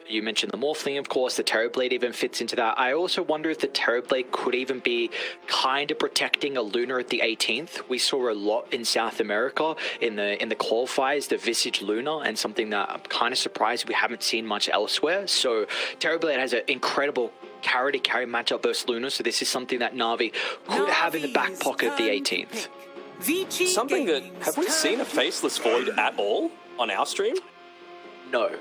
You mentioned the Morphling, of course, the Terrorblade even fits into that. I also wonder if the Terrorblade could even be kind of protecting a Lunar at the 18th. We saw a lot in South America in the qualifiers, the Visage Lunar, and something that I'm kind of surprised we haven't seen much elsewhere. So Terrorblade has an incredible carry-to-carry matchup versus Lunar, so this is something that Na'Vi could have in the back pocket at the 18th. Something that, have we seen a Faceless Void at all on our stream? No.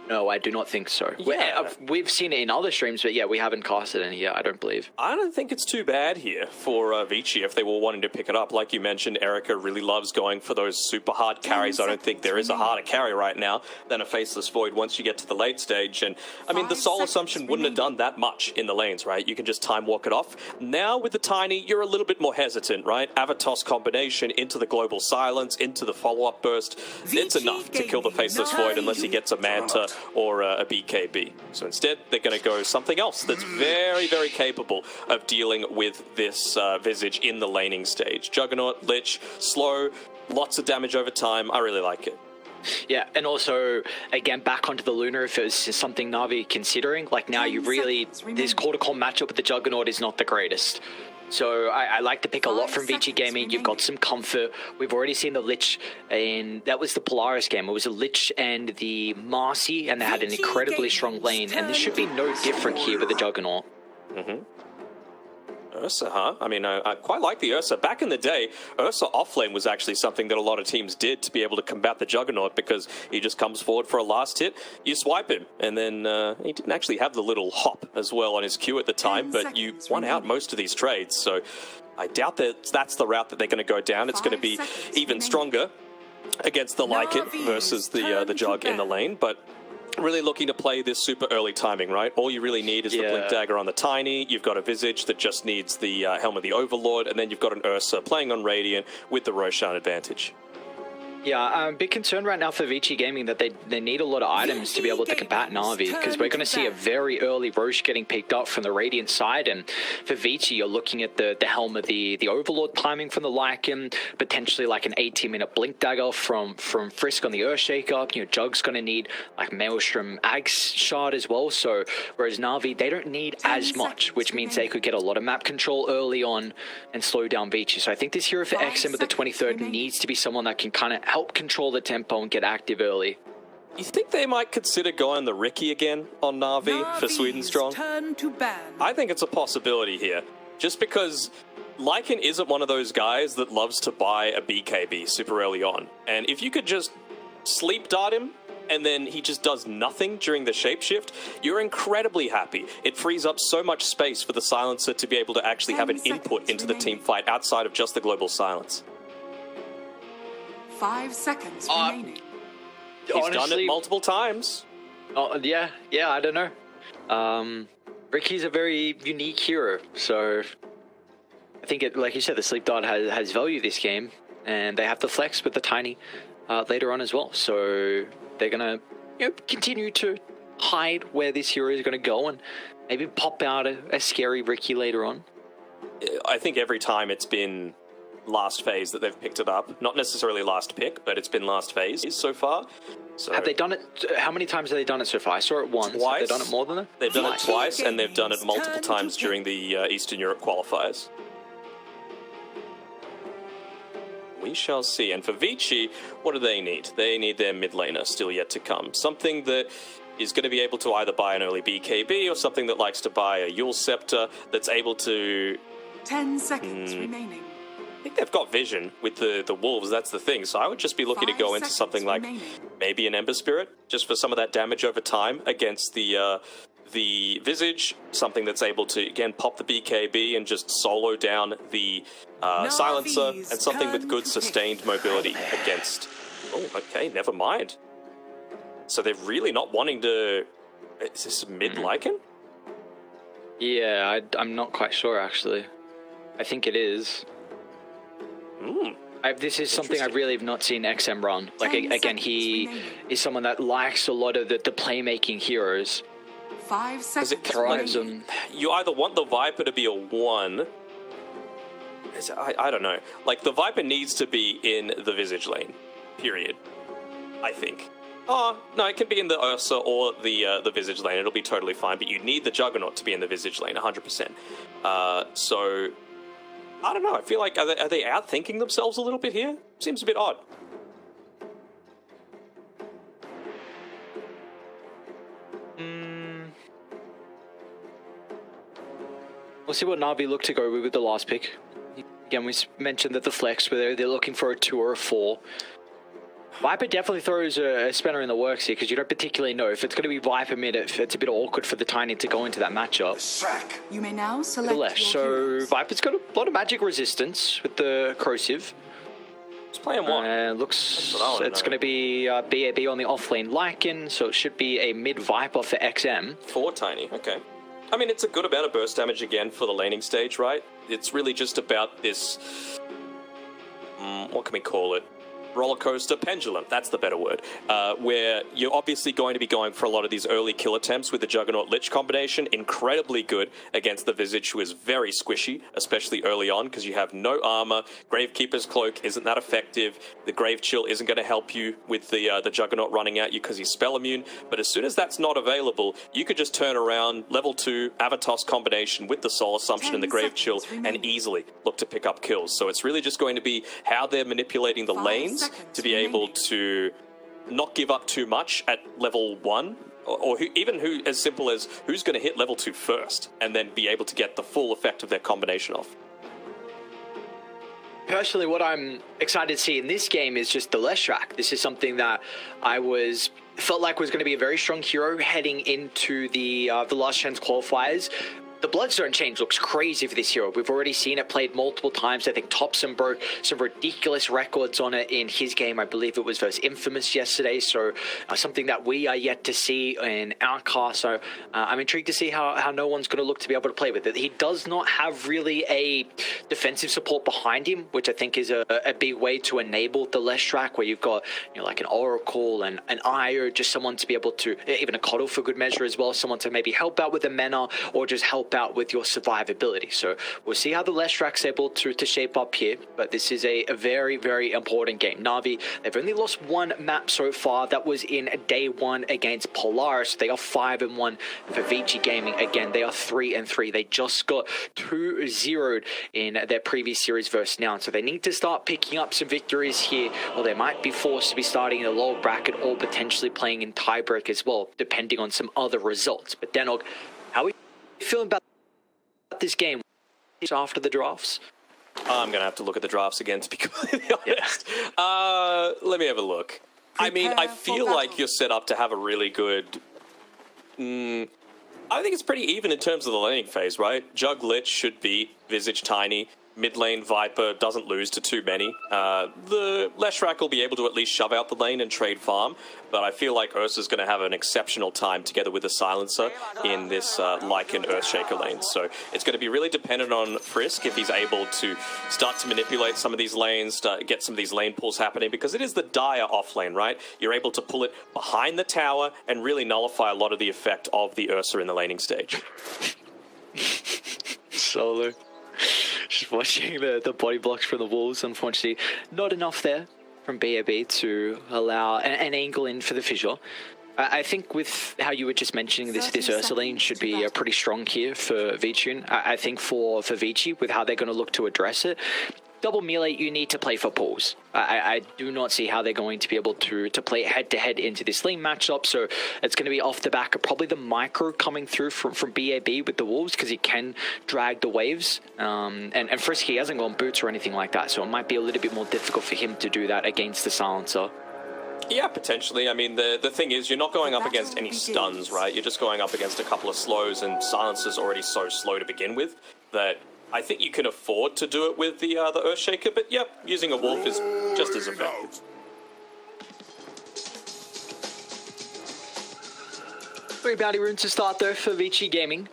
No, I do not think so. Yeah. We've seen it in other streams, but yeah, we haven't casted any yet, I don't believe. I don't think it's too bad here for Vici if they were wanting to pick it up. Like you mentioned, Erica really loves going for those super hard carries. I don't think there is a harder carry right now than a Faceless Void once you get to the late stage. And I mean, the Soul Assumption wouldn't have done that much in the lanes, right? You can just time walk it off. Now with the Tiny, you're a little bit more hesitant, right? Avatos combination into the Global Silence, into the follow-up burst. It's enough to kill the Faceless Void unless he gets a Manta or a BKB. So instead, they're going to go something else that's very, very capable of dealing with this Visage in the laning stage. Juggernaut, Lich, slow, lots of damage over time. I really like it. Yeah, and also, again, back onto the Lunar, if it's something Na'Vi considering, like now you really, this quarter-core matchup with the Juggernaut is not the greatest. So I like to pick a lot from Vici Gaming. You've got some comfort. We've already seen the Lich, and that was the Polaris game. It was a Lich and the Marcy, and they had an incredibly strong lane. And this should be no different here with the Juggernaut. Ursa, huh? I mean, I quite like the Ursa. Back in the day, Ursa offlane was actually something that a lot of teams did to be able to combat the Juggernaut, because he just comes forward for a last hit, you swipe him, and then he didn't actually have the little hop as well on his Q at the time, but you won out most of these trades, so I doubt that that's the route that they're going to go down. It's going to be even stronger against the Lycan versus the Jug in the lane, but really looking to play this super early timing, right? All you really need is the Blink Dagger on the Tiny. You've got a Visage that just needs the Helm of the Overlord, and then you've got an Ursa playing on Radiant with the Roshan advantage. Yeah, I'm a bit concerned right now for Vici Gaming that they need a lot of items to be able to combat Na'Vi, because we're going to see a very early Roche getting picked up from the Radiant side, and for Vici, you're looking at the Helm of the Overlord climbing from the Lycan, potentially like an 18-minute Blink Dagger from Frisk on the Earthshaker. You know, Jug's going to need like Maelstrom Axe Shard as well, so whereas Na'Vi, they don't need as much, which means they could get a lot of map control early on and slow down Vici. So I think this hero for XM at the 23rd needs to be someone that can kind of help control the tempo and get active early. You think they might consider going the Ricky again on Na'Vi for Sweden Strong? I think it's a possibility here, just because Lycan isn't one of those guys that loves to buy a BKB super early on, and if you could just sleep dart him and then he just does nothing during the shapeshift, you're incredibly happy. It frees up so much space for the Silencer to be able to actually have an input into the team fight outside of just the Global Silence. 5 seconds remaining. He's honestly done it multiple times. Oh, yeah, I don't know. Ricky's a very unique hero, so I think, like you said, the Sleep Dart has value this game, and they have to flex with the Tiny later on as well. So they're going to continue to hide where this hero is going to go and maybe pop out a scary Ricky later on. I think every time it's been last phase that they've picked it up. Not necessarily last pick, but it's been last phase so far. So have they done it? How many times have they done it so far? I saw it once. Twice. Have they done it more than that? They've done it twice, and they've done it multiple times during the Eastern Europe qualifiers. We shall see. And for Vici, what do they need? They need their mid laner still yet to come. Something that is going to be able to either buy an early BKB or something that likes to buy a Yule Scepter that's able to... 10 seconds remaining. I think they've got vision with the wolves, that's the thing. So I would just be looking to go into something like maybe an Ember Spirit, just for some of that damage over time against the Visage, something that's able to, again, pop the BKB and just solo down the Silencer, and something with good sustained mobility against... Oh, okay, never mind. So they're really not wanting to... Is this mid-Lycan? Yeah, I'm not quite sure, actually. I think it is. This is something I really have not seen XM run. Like, again, he is someone that likes a lot of the playmaking heroes. 5 seconds. It thrives on... You either want the Viper to be a 1... I don't know. Like, the Viper needs to be in the Visage lane. Period. I think. Oh, no, it can be in the Ursa or the Visage lane. It'll be totally fine, but you need the Juggernaut to be in the Visage lane, 100%. So, I don't know. I feel like, are they outthinking themselves a little bit here? Seems a bit odd. We'll see what Na'Vi look to go with the last pick. Again, we mentioned that the flex, where they're looking for a 2 or a 4. Viper definitely throws a spanner in the works here, because you don't particularly know if it's going to be Viper mid. If it's a bit awkward for the Tiny to go into that matchup. You may now select your So heroes. Viper's got a lot of magic resistance with the corrosive. It's playing one. Looks it's going to be BAB on the offlane Lycan, so it should be a mid Viper for XM. 4 Tiny, okay. I mean, it's a good amount of burst damage again for the laning stage, right? It's really just about this... what can we call it? Roller coaster pendulum, that's the better word, where you're obviously going to be going for a lot of these early kill attempts with the Juggernaut Lich combination. Incredibly good against the Visage, who is very squishy, especially early on, because you have no armor. Gravekeeper's Cloak isn't that effective. The Grave Chill isn't going to help you with the Juggernaut running at you because he's spell immune. But as soon as that's not available, you could just turn around, level 2 Avatos combination with the Soul Assumption and the Grave Chill and easily look to pick up kills. So it's really just going to be how they're manipulating the lanes to be able to not give up too much at level 1, or even as simple as who's going to hit level 2 first, and then be able to get the full effect of their combination off. Personally, what I'm excited to see in this game is just the Leshrac. This is something that I felt like was going to be a very strong hero heading into the last chance qualifiers. The Bloodstone change looks crazy for this hero. We've already seen it played multiple times. I think Topson broke some ridiculous records on it in his game. I believe it was versus Infamous yesterday. So something that we are yet to see in our cast. So I'm intrigued to see how no one's going to look to be able to play with it. He does not have really a defensive support behind him, which I think is a big way to enable the Leshrac, where you've got like an Oracle and an Io, just someone to be able to, even a Coddle for good measure as well, someone to maybe help out with a mana or just help out with your survivability. So we'll see how the Leshrac's able to shape up here, but this is a very, very important game. Na'Vi, they've only lost 1 map so far. That was in day 1 against Polaris. They are 5-1 for Vici Gaming. Again, they are 3-3. They just got 2-0'd in their previous series versus Noun. So they need to start picking up some victories here, or they might be forced to be starting in a lower bracket or potentially playing in tiebreak as well, depending on some other results. But Denog, how are you feeling about this game after the drafts? I'm going to have to look at the drafts again, to be completely honest. Let me have a look. I mean, I feel like you're set up to have a really good... I think it's pretty even in terms of the laning phase, right? Jug Lich should beat Visage Tiny. Mid lane Viper doesn't lose to too many. The Leshrac will be able to at least shove out the lane and trade farm, but I feel like Ursa's going to have an exceptional time together with the Silencer in this Lycan Earthshaker lane. So it's going to be really dependent on Frisk if he's able to start to manipulate some of these lanes, get some of these lane pulls happening, because it is the dire off lane, right? You're able to pull it behind the tower and really nullify a lot of the effect of the Ursa in the laning stage. Solo. Just watching the body blocks from the Wolves, unfortunately. Not enough there from BAB to allow an angle in for the fissure. I think with how you were just mentioning this Ursa lane should be pretty strong here for Vici. I think for Vici, with how they're going to look to address it, double melee, you need to play for pulls. I do not see how they're going to be able to play head-to-head into this lane matchup, so it's going to be off the back of probably the micro coming through from BAB with the Wolves, because he can drag the waves, and Frisky hasn't gone boots or anything like that, so it might be a little bit more difficult for him to do that against the Silencer. Yeah, potentially. I mean, the thing is, you're not going up against any stuns, right? You're just going up against a couple of slows, and Silencer's already so slow to begin with that I think you can afford to do it with the Earthshaker, but yep, using a Wolf is just as effective. 3 bounty runes to start though for Vici Gaming.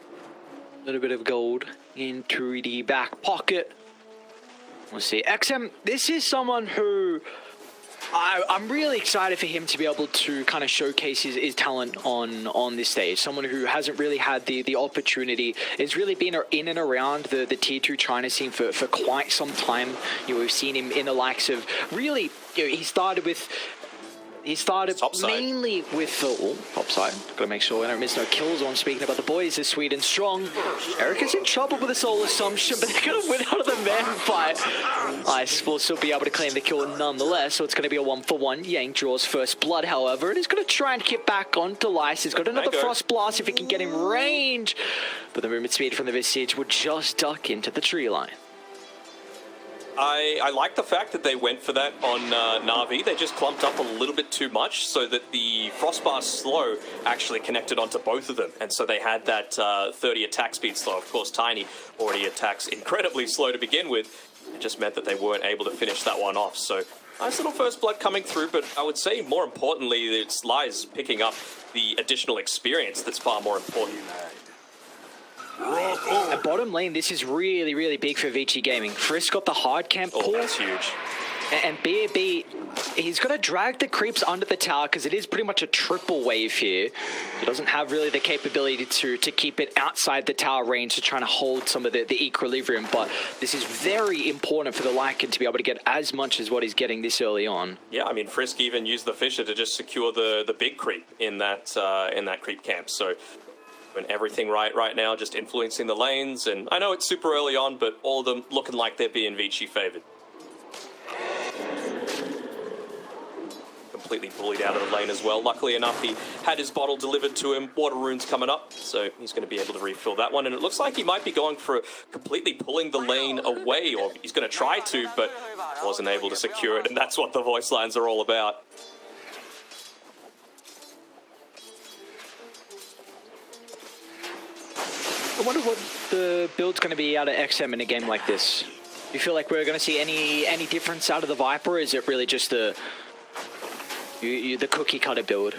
A little bit of gold into the back pocket. We'll see. XM, this is someone who I'm really excited for him to be able to kind of showcase his talent on this stage. Someone who hasn't really had the opportunity. Has really been in and around the tier 2 China scene for quite some time. You know, we've seen him in the likes of really, you know, he started with He started Topside. mainly with the topside. Got to make sure we don't miss no kills on. Speaking about the boys, is Sweden strong. Erica's in trouble with a soul assumption, but they're going to win out of the man fight. Ice will still be able to claim the kill nonetheless, so it's going to be a 1-for-1. Yang draws first blood, however, and he's going to try and get back onto Lice. He's got another Frost Blast if he can get in range, but the movement speed from the Visage would just duck into the tree line. I like the fact that they went for that on Na'Vi. They just clumped up a little bit too much so that the Frostbar slow actually connected onto both of them. And so they had that 30 attack speed slow. Of course, Tiny already attacks incredibly slow to begin with. It just meant that they weren't able to finish that one off. So nice little first blood coming through, but I would say more importantly, it's Lies picking up the additional experience that's far more important. At bottom lane, this is really, really big for Vici Gaming. Frisk got the hard camp pull. Oh, that's huge. And BAB, he's going to drag the creeps under the tower because it is pretty much a triple wave here. He doesn't have really the capability to keep it outside the tower range to try to hold some of the equilibrium. But this is very important for the Lycan to be able to get as much as what he's getting this early on. Yeah, I mean, Frisk even used the Fisher to just secure the big creep in that creep camp. So doing everything right now, just influencing the lanes. And I know it's super early on, but all of them looking like they're being Vici favored. Completely bullied out of the lane as well. Luckily enough, he had his bottle delivered to him. Water rune's coming up, so he's going to be able to refill that one. And it looks like he might be going for completely pulling the lane away, or he's going to try to, but wasn't able to secure it. And that's what the voice lines are all about. I wonder what the build's going to be out of XM in a game like this. Do you feel like we're going to see any difference out of the Viper, or is it really just the cookie cutter build?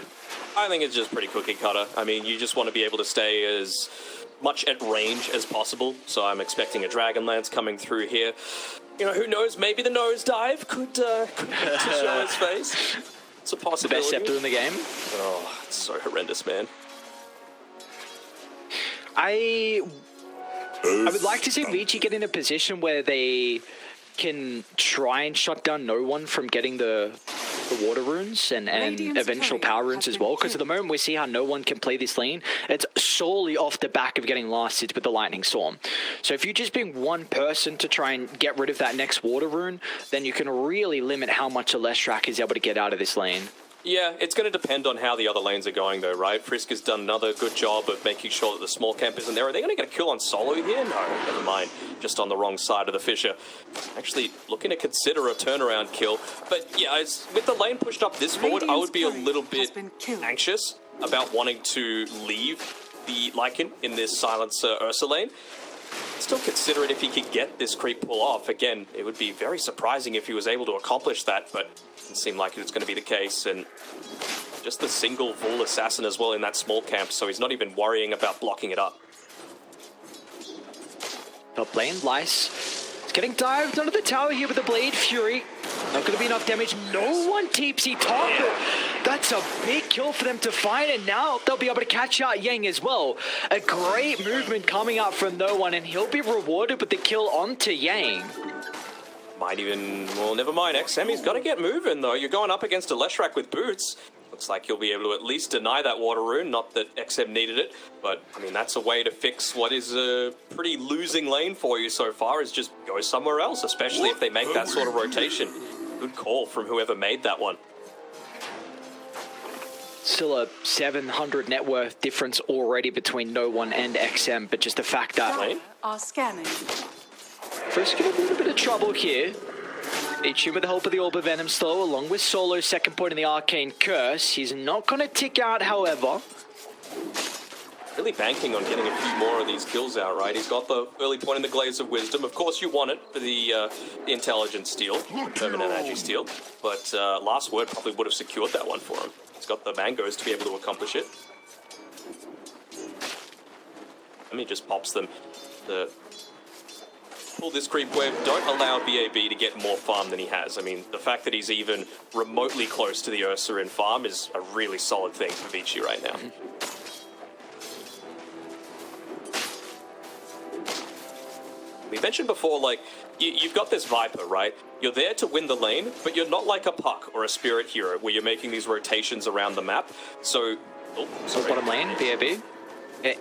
I think it's just pretty cookie cutter. I mean, you just want to be able to stay as much at range as possible, so I'm expecting a Dragonlance coming through here. You know, who knows, maybe the nosedive could to show his face. It's a possibility. The best scepter in the game. Oh, it's so horrendous, man. I would like to see Vici get in a position where they can try and shut down no one from getting the water runes and eventual power runes as well, because at the moment we see how no one can play this lane. It's solely off the back of getting lasted with the Lightning Storm. So if you just bring one person to try and get rid of that next water rune, then you can really limit how much a Leshrac is able to get out of this lane. Yeah, it's going to depend on how the other lanes are going, though, right? Frisk has done another good job of making sure that the small camp isn't there. Are they going to get a kill on solo here? No, never mind. Just on the wrong side of the Fisher. Actually, looking to consider a turnaround kill. But yeah, with the lane pushed up this forward, I would be a little bit anxious about wanting to leave the Lycan in this Silencer Ursa lane. Still consider it if he could get this creep pull off. Again, it would be very surprising if he was able to accomplish that, but it doesn't seem like it's going to be the case. And just the single full assassin as well in that small camp, so he's not even worrying about blocking it up. Top lane, Lice. It's getting dived under the tower here with the Blade Fury. Not going to be enough damage. No one TPC top. That's a big kill for them to find, and now they'll be able to catch out Yang as well. A great movement coming out from no one, and he'll be rewarded with the kill onto Yang. Might even, well, never mind. XM, he's got to get moving, though. You're going up against a Leshrac with boots. Looks like you'll be able to at least deny that water rune. Not that XM needed it, but, I mean, that's a way to fix what is a pretty losing lane for you so far, is just go somewhere else, especially if they make that sort of rotation. Good call from whoever made that one. Still a 700 net worth difference already between no one and XM, but just the fact that are scanning. Frisk in a little bit of trouble here. Vici with the help of the Orb of Venom slow, along with Solo's second point in the Arcane Curse. He's not going to tick out, however. Really banking on getting a few more of these kills out, right? He's got the early point in the Glaze of Wisdom. Of course, you want it for the Intelligence Steal, Permanent Energy Steal. But Last Word probably would have secured that one for him. He's got the Mangoes to be able to accomplish it. I mean, just pops them. Pull this creep wave. Don't allow BAB to get more farm than he has. I mean, the fact that he's even remotely close to the Ursa in farm is a really solid thing for Vici right now. We mentioned before, like, you've got this Viper, right? You're there to win the lane, but you're not like a Puck or a Spirit Hero where you're making these rotations around the map. So, bottom lane, BAB.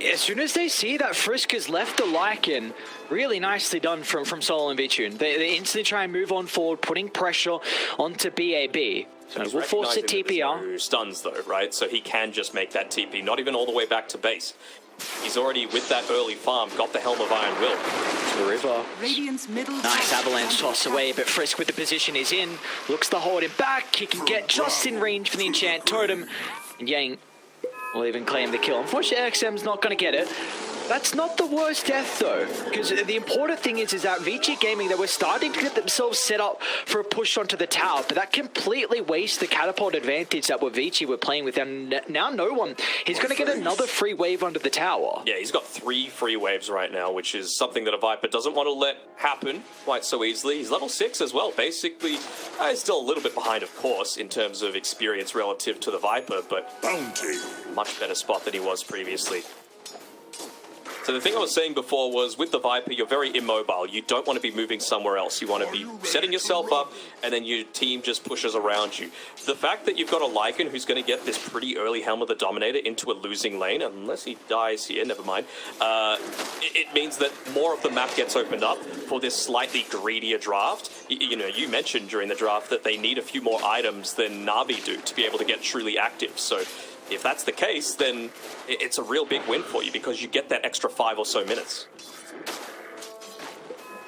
As soon as they see that Frisk has left the Lycan, really nicely done from Solo and Vici. They instantly try and move on forward, putting pressure onto BAB. So we'll force the TP out. Stuns though, right? So he can just make that TP, not even all the way back to base. He's already, with that early farm, got the Helm of Iron Will. To the river. Radiant's middle Nice avalanche toss away, but Frisk with the position is in. Looks to hold him back. He can get just in range for the Enchant Totem. And Yang will even claim the kill. Unfortunately, XM's not going to get it. That's not the worst death though, because the important thing is that Vici Gaming, they were starting to get themselves set up for a push onto the tower, but that completely wastes the catapult advantage that Vici were playing with, and now no one. He's going to get another free wave under the tower. Yeah, he's got 3 free waves right now, which is something that a Viper doesn't want to let happen quite so easily. He's level 6 as well, basically. He's still a little bit behind, of course, in terms of experience relative to the Viper, but much better spot than he was previously. So the thing I was saying before was, with the Viper, you're very immobile. You don't want to be moving somewhere else. You want to be setting yourself up, and then your team just pushes around you. The fact that you've got a Lycan who's going to get this pretty early Helm of the Dominator into a losing lane, unless he dies here, never mind, it means that more of the map gets opened up for this slightly greedier draft. You know, you mentioned during the draft that they need a few more items than Na'Vi do to be able to get truly active. So if that's the case, then it's a real big win for you because you get that extra 5 or so minutes.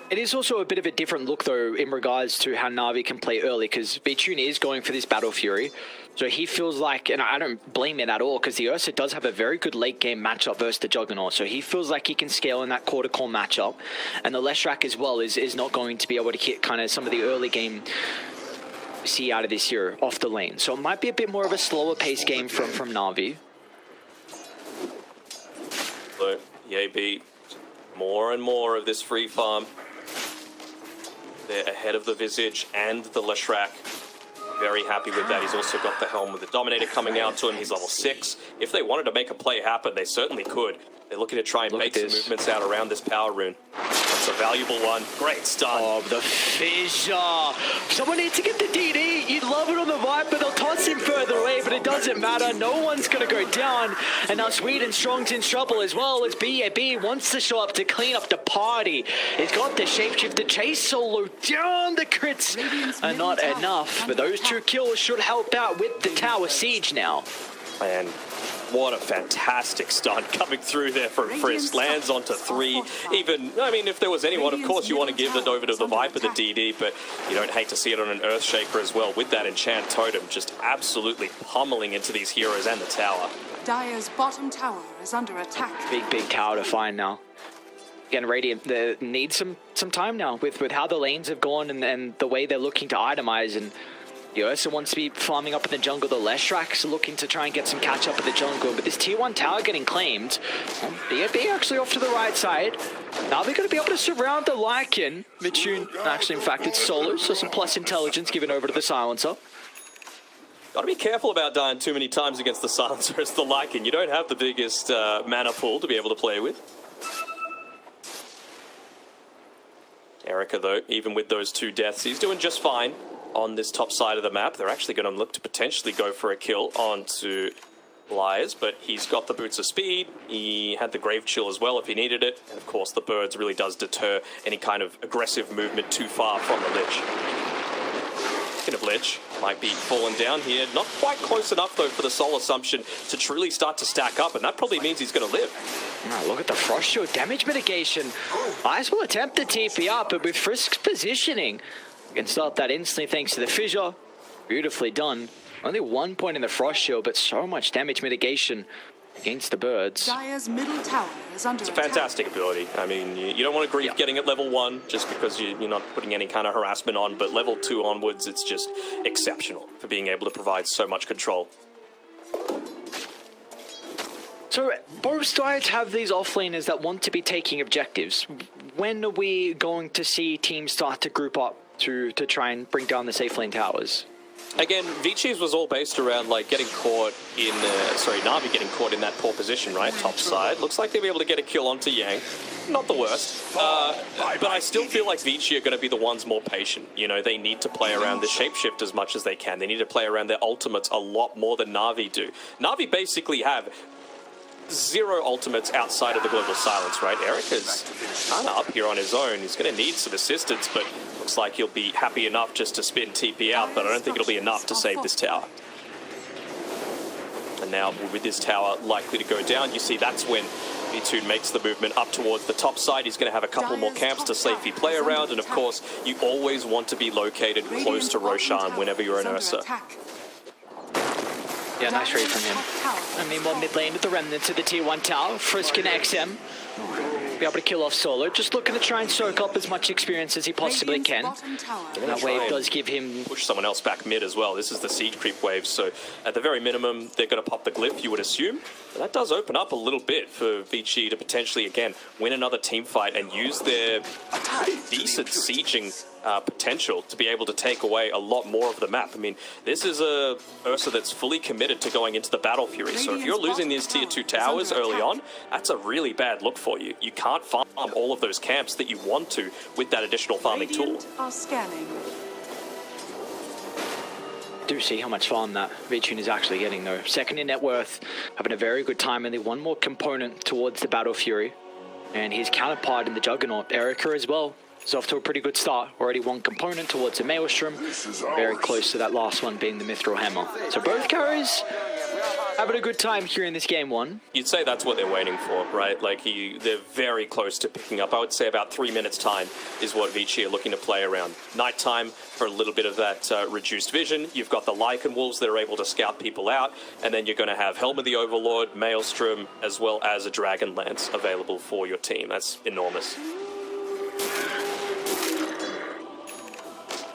It is also a bit of a different look, though, in regards to how Na'Vi can play early, because Vici is going for this Battle Fury. So he feels like, and I don't blame it at all, because the Ursa does have a very good late-game matchup versus the Juggernaut. So he feels like he can scale in that quarter-core matchup. And the Leshrac as well is not going to be able to hit kind of some of the early-game see out of this here off the lane. So it might be a bit more of a slower pace game from Na'Vi. So EAB, more and more of this free farm. They're ahead of the Visage and the Leshrac. Very happy with that. He's also got the Helm with the Dominator coming out to him. He's level 6. If they wanted to make a play happen, they certainly could. They're looking to try and make some movements out around this power rune. That's a valuable one. Great stun. Oh, the fissure. Someone needs to get the DD. You'd love it on the Viper. They'll toss him further away, but it doesn't matter. No one's going to go down. And now Sweden Strong's in trouble as well, as BAB wants to show up to clean up the party. He's got the shapeshifter chase Solo down. The crits are not enough, but those 2 kills should help out with the tower siege now. And what a fantastic stun coming through there from Frisk. Lands onto 3. Even, I mean, if there was anyone, of course you want to give it over to the Viper, the DD, but you don't hate to see it on an Earthshaker as well, with that Enchant Totem just absolutely pummeling into these heroes and the tower. Dire's bottom tower is under attack. Big tower to find now. Again, Radiant needs some time now with how the lanes have gone and the way they're looking to itemize, and the Ursa wants to be farming up in the jungle. The Leshrac's looking to try and get some catch up in the jungle. But this tier 1 tower getting claimed. BAB actually off to the right side. Now they're going to be able to surround the Lycan. Mitchun, actually, in fact, it's Solo. So some plus intelligence given over to the Silencer. Gotta be careful about dying too many times against the Silencer as the Lycan. You don't have the biggest mana pool to be able to play with. Erica, though, even with those 2 deaths, he's doing just fine on this top side of the map. They're actually going to look to potentially go for a kill onto Liars, but he's got the Boots of Speed. He had the Grave Chill as well if he needed it. And of course, the Birds really does deter any kind of aggressive movement too far from the Lich. Speaking of Lich, might be falling down here. Not quite close enough, though, for the Soul Assumption to truly start to stack up, and that probably means he's going to live. Oh, look at the Frost Shield damage mitigation. Ice will attempt the TP up, but with Frisk's positioning, you can start that instantly thanks to the fissure. Beautifully done. Only 1 point in the Frost Shield, but so much damage mitigation against the Birds. Dire's middle tower is under attack. It's a fantastic ability. I mean, you don't want to grief getting at level 1 just because you're not putting any kind of harassment on, but level 2 onwards, it's just exceptional for being able to provide so much control. So both sides have these offlaners that want to be taking objectives. When are we going to see teams start to group up to try and bring down the safe lane towers? Again, Vici's was all based around like getting caught in, Na'Vi getting caught in that poor position, right? Top side. Looks like they'll be able to get a kill onto Yang. Not the worst. But I still feel like Vici are going to be the ones more patient. You know, they need to play around the shapeshift as much as they can. They need to play around their ultimates a lot more than Na'Vi do. Na'Vi basically have 0 ultimates outside of the global silence, right? Erica's kind of up here on his own. He's going to need some assistance, but looks like he'll be happy enough just to spin TP out, but I don't think it'll be enough to save this tower. And now with this tower likely to go down, you see that's when V2 makes the movement up towards the top side. He's going to have a couple more camps to safely play around, and of course, you always want to be located close to Roshan whenever you're in Ursa. Yeah, nice read from him. I mean, well, mid lane with the remnants of the tier 1 tower. Frisk and XM be able to kill off solo. Just looking to try and soak up as much experience as he possibly can. That wave does give him... Push someone else back mid as well. This is the siege creep wave, so at the very minimum, they're going to pop the glyph, you would assume. But that does open up a little bit for Vici to potentially, again, win another team fight and use their decent sieging potential to be able to take away a lot more of the map. I mean, this is a Ursa that's fully committed to going into the Battle Fury, so if you're losing these tier 2 towers early on, that's a really bad look for you. You can't farm all of those camps that you want to with that additional farming tool. Do see how much farm that Vici is actually getting though. Second in net worth, having a very good time, and then one more component towards the Battle Fury. And his counterpart in the Juggernaut, Erica as well, is off to a pretty good start. Already one component towards the Maelstrom, very close to that last one being the Mithril Hammer. So both carries having a good time here in this game 1. You'd say that's what they're waiting for, right? Like, they're very close to picking up. I would say about 3 minutes time is what Vici are looking to play around. Nighttime for a little bit of that reduced vision. You've got the Lycan Wolves that are able to scout people out, and then you're going to have Helm of the Overlord, Maelstrom, as well as a Dragon Lance available for your team. That's enormous.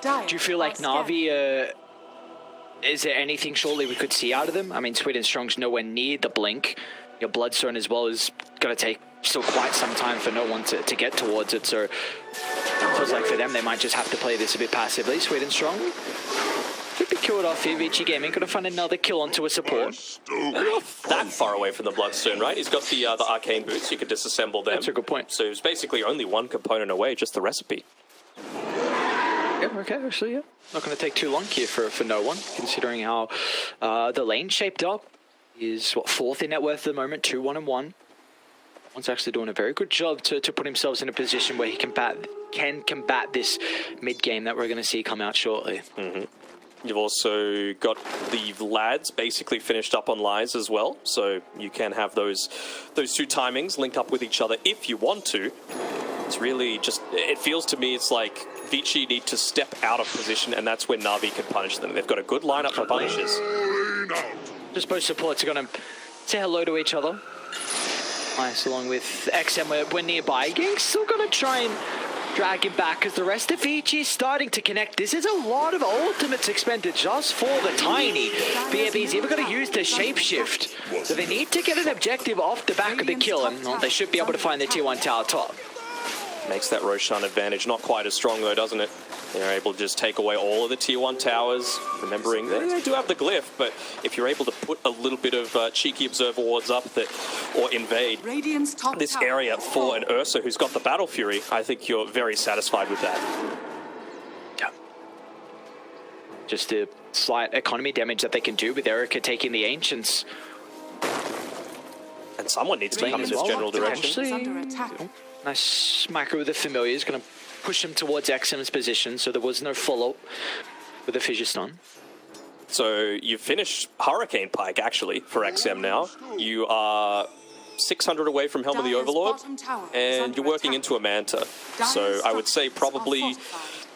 Do you feel like Na'Vi, is there anything surely we could see out of them? I mean, Sweet and Strong's nowhere near the blink. Your Bloodstone as well is going to take still quite some time for no one to get towards it. So it feels like for them, they might just have to play this a bit passively. Sweet and Strong could be killed off here. Vici Gaming going to find another kill onto a support. Not that far away from the Bloodstone, right? He's got the Arcane Boots. You could disassemble them. That's a good point. So it's basically only one component away, just the recipe. Yeah, okay, actually, yeah. Not going to take too long here for no one, considering how the lane shaped up. Is, what, 4th in net worth at the moment, 2-1-1. One's actually doing a very good job to put himself in a position where he can combat this mid-game that we're going to see come out shortly. You've also got the lads basically finished up on lies as well, so you can have those 2 timings linked up with each other if you want to. It's really just, it feels to me it's like Vici need to step out of position, and that's when Na'Vi can punish them. They've got a good lineup for punishes. Just both supports are going to say hello to each other. Nice, along with XM, we're nearby. Gang's still going to try and drag him back, because the rest of Vici is starting to connect. This is a lot of ultimates expended just for the tiny. BFB's even going to use the shapeshift. So they need to get an objective off the back of the kill, and well, they should be able to find the tier 1 tower top. Makes that Roshan advantage not quite as strong though, doesn't it? They're able to just take away all of the tier 1 towers, remembering they do have the glyph, but if you're able to put a little bit of cheeky observer wards up that, or invade this area for an Ursa who's got the Battle Fury, I think you're very satisfied with that. Yeah. Just a slight economy damage that they can do with Erica taking the Ancients. And someone needs to come in this general direction. Nice micro with the Familiar is going to push him towards XM's position, so there was no follow-up with the Fissure Stun. So you've finished Hurricane Pike, actually, for XM now. You are 600 away from Helm of the Overlord, and you're working into a Manta. So I would say probably...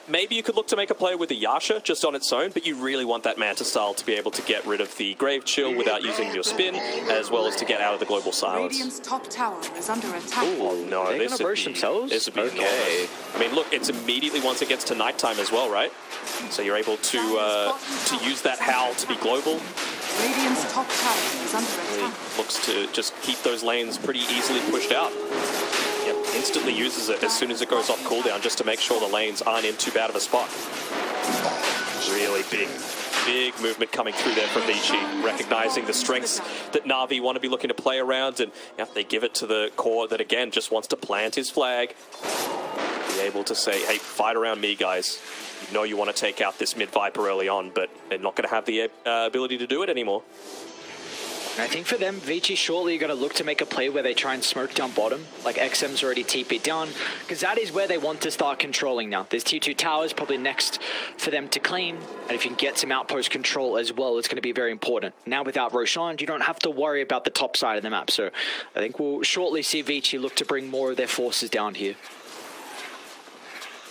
Maybe you could look to make a play with the Yasha just on its own, but you really want that Manta style to be able to get rid of the Grave Chill without using your spin, as well as to get out of the global silence. Radiant's top tower is under attack. Oh no, this would be enormous. I mean, look, it's immediately once it gets to nighttime as well, right? So you're able to use that Howl to be global. Radiant's top tower is under attack. Looks to just keep those lanes pretty easily pushed out. Yep, instantly uses it as soon as it goes off cooldown just to make sure the lanes aren't in too bad of a spot. Really big big movement coming through there from Vici, recognizing the strengths that Na'Vi want to be looking to play around, and they give it to the core that, again, just wants to plant his flag. Be able to say, hey, fight around me, guys. You know you want to take out this mid-Viper early on, but they're not going to have the ability to do it anymore. I think for them, Vici shortly are going to look to make a play where they try and smoke down bottom, like XM's already TP'd down, because that is where they want to start controlling now. There's tier 2 towers probably next for them to claim, and if you can get some outpost control as well, it's going to be very important. Now without Roshan, you don't have to worry about the top side of the map, so I think we'll shortly see Vici look to bring more of their forces down here.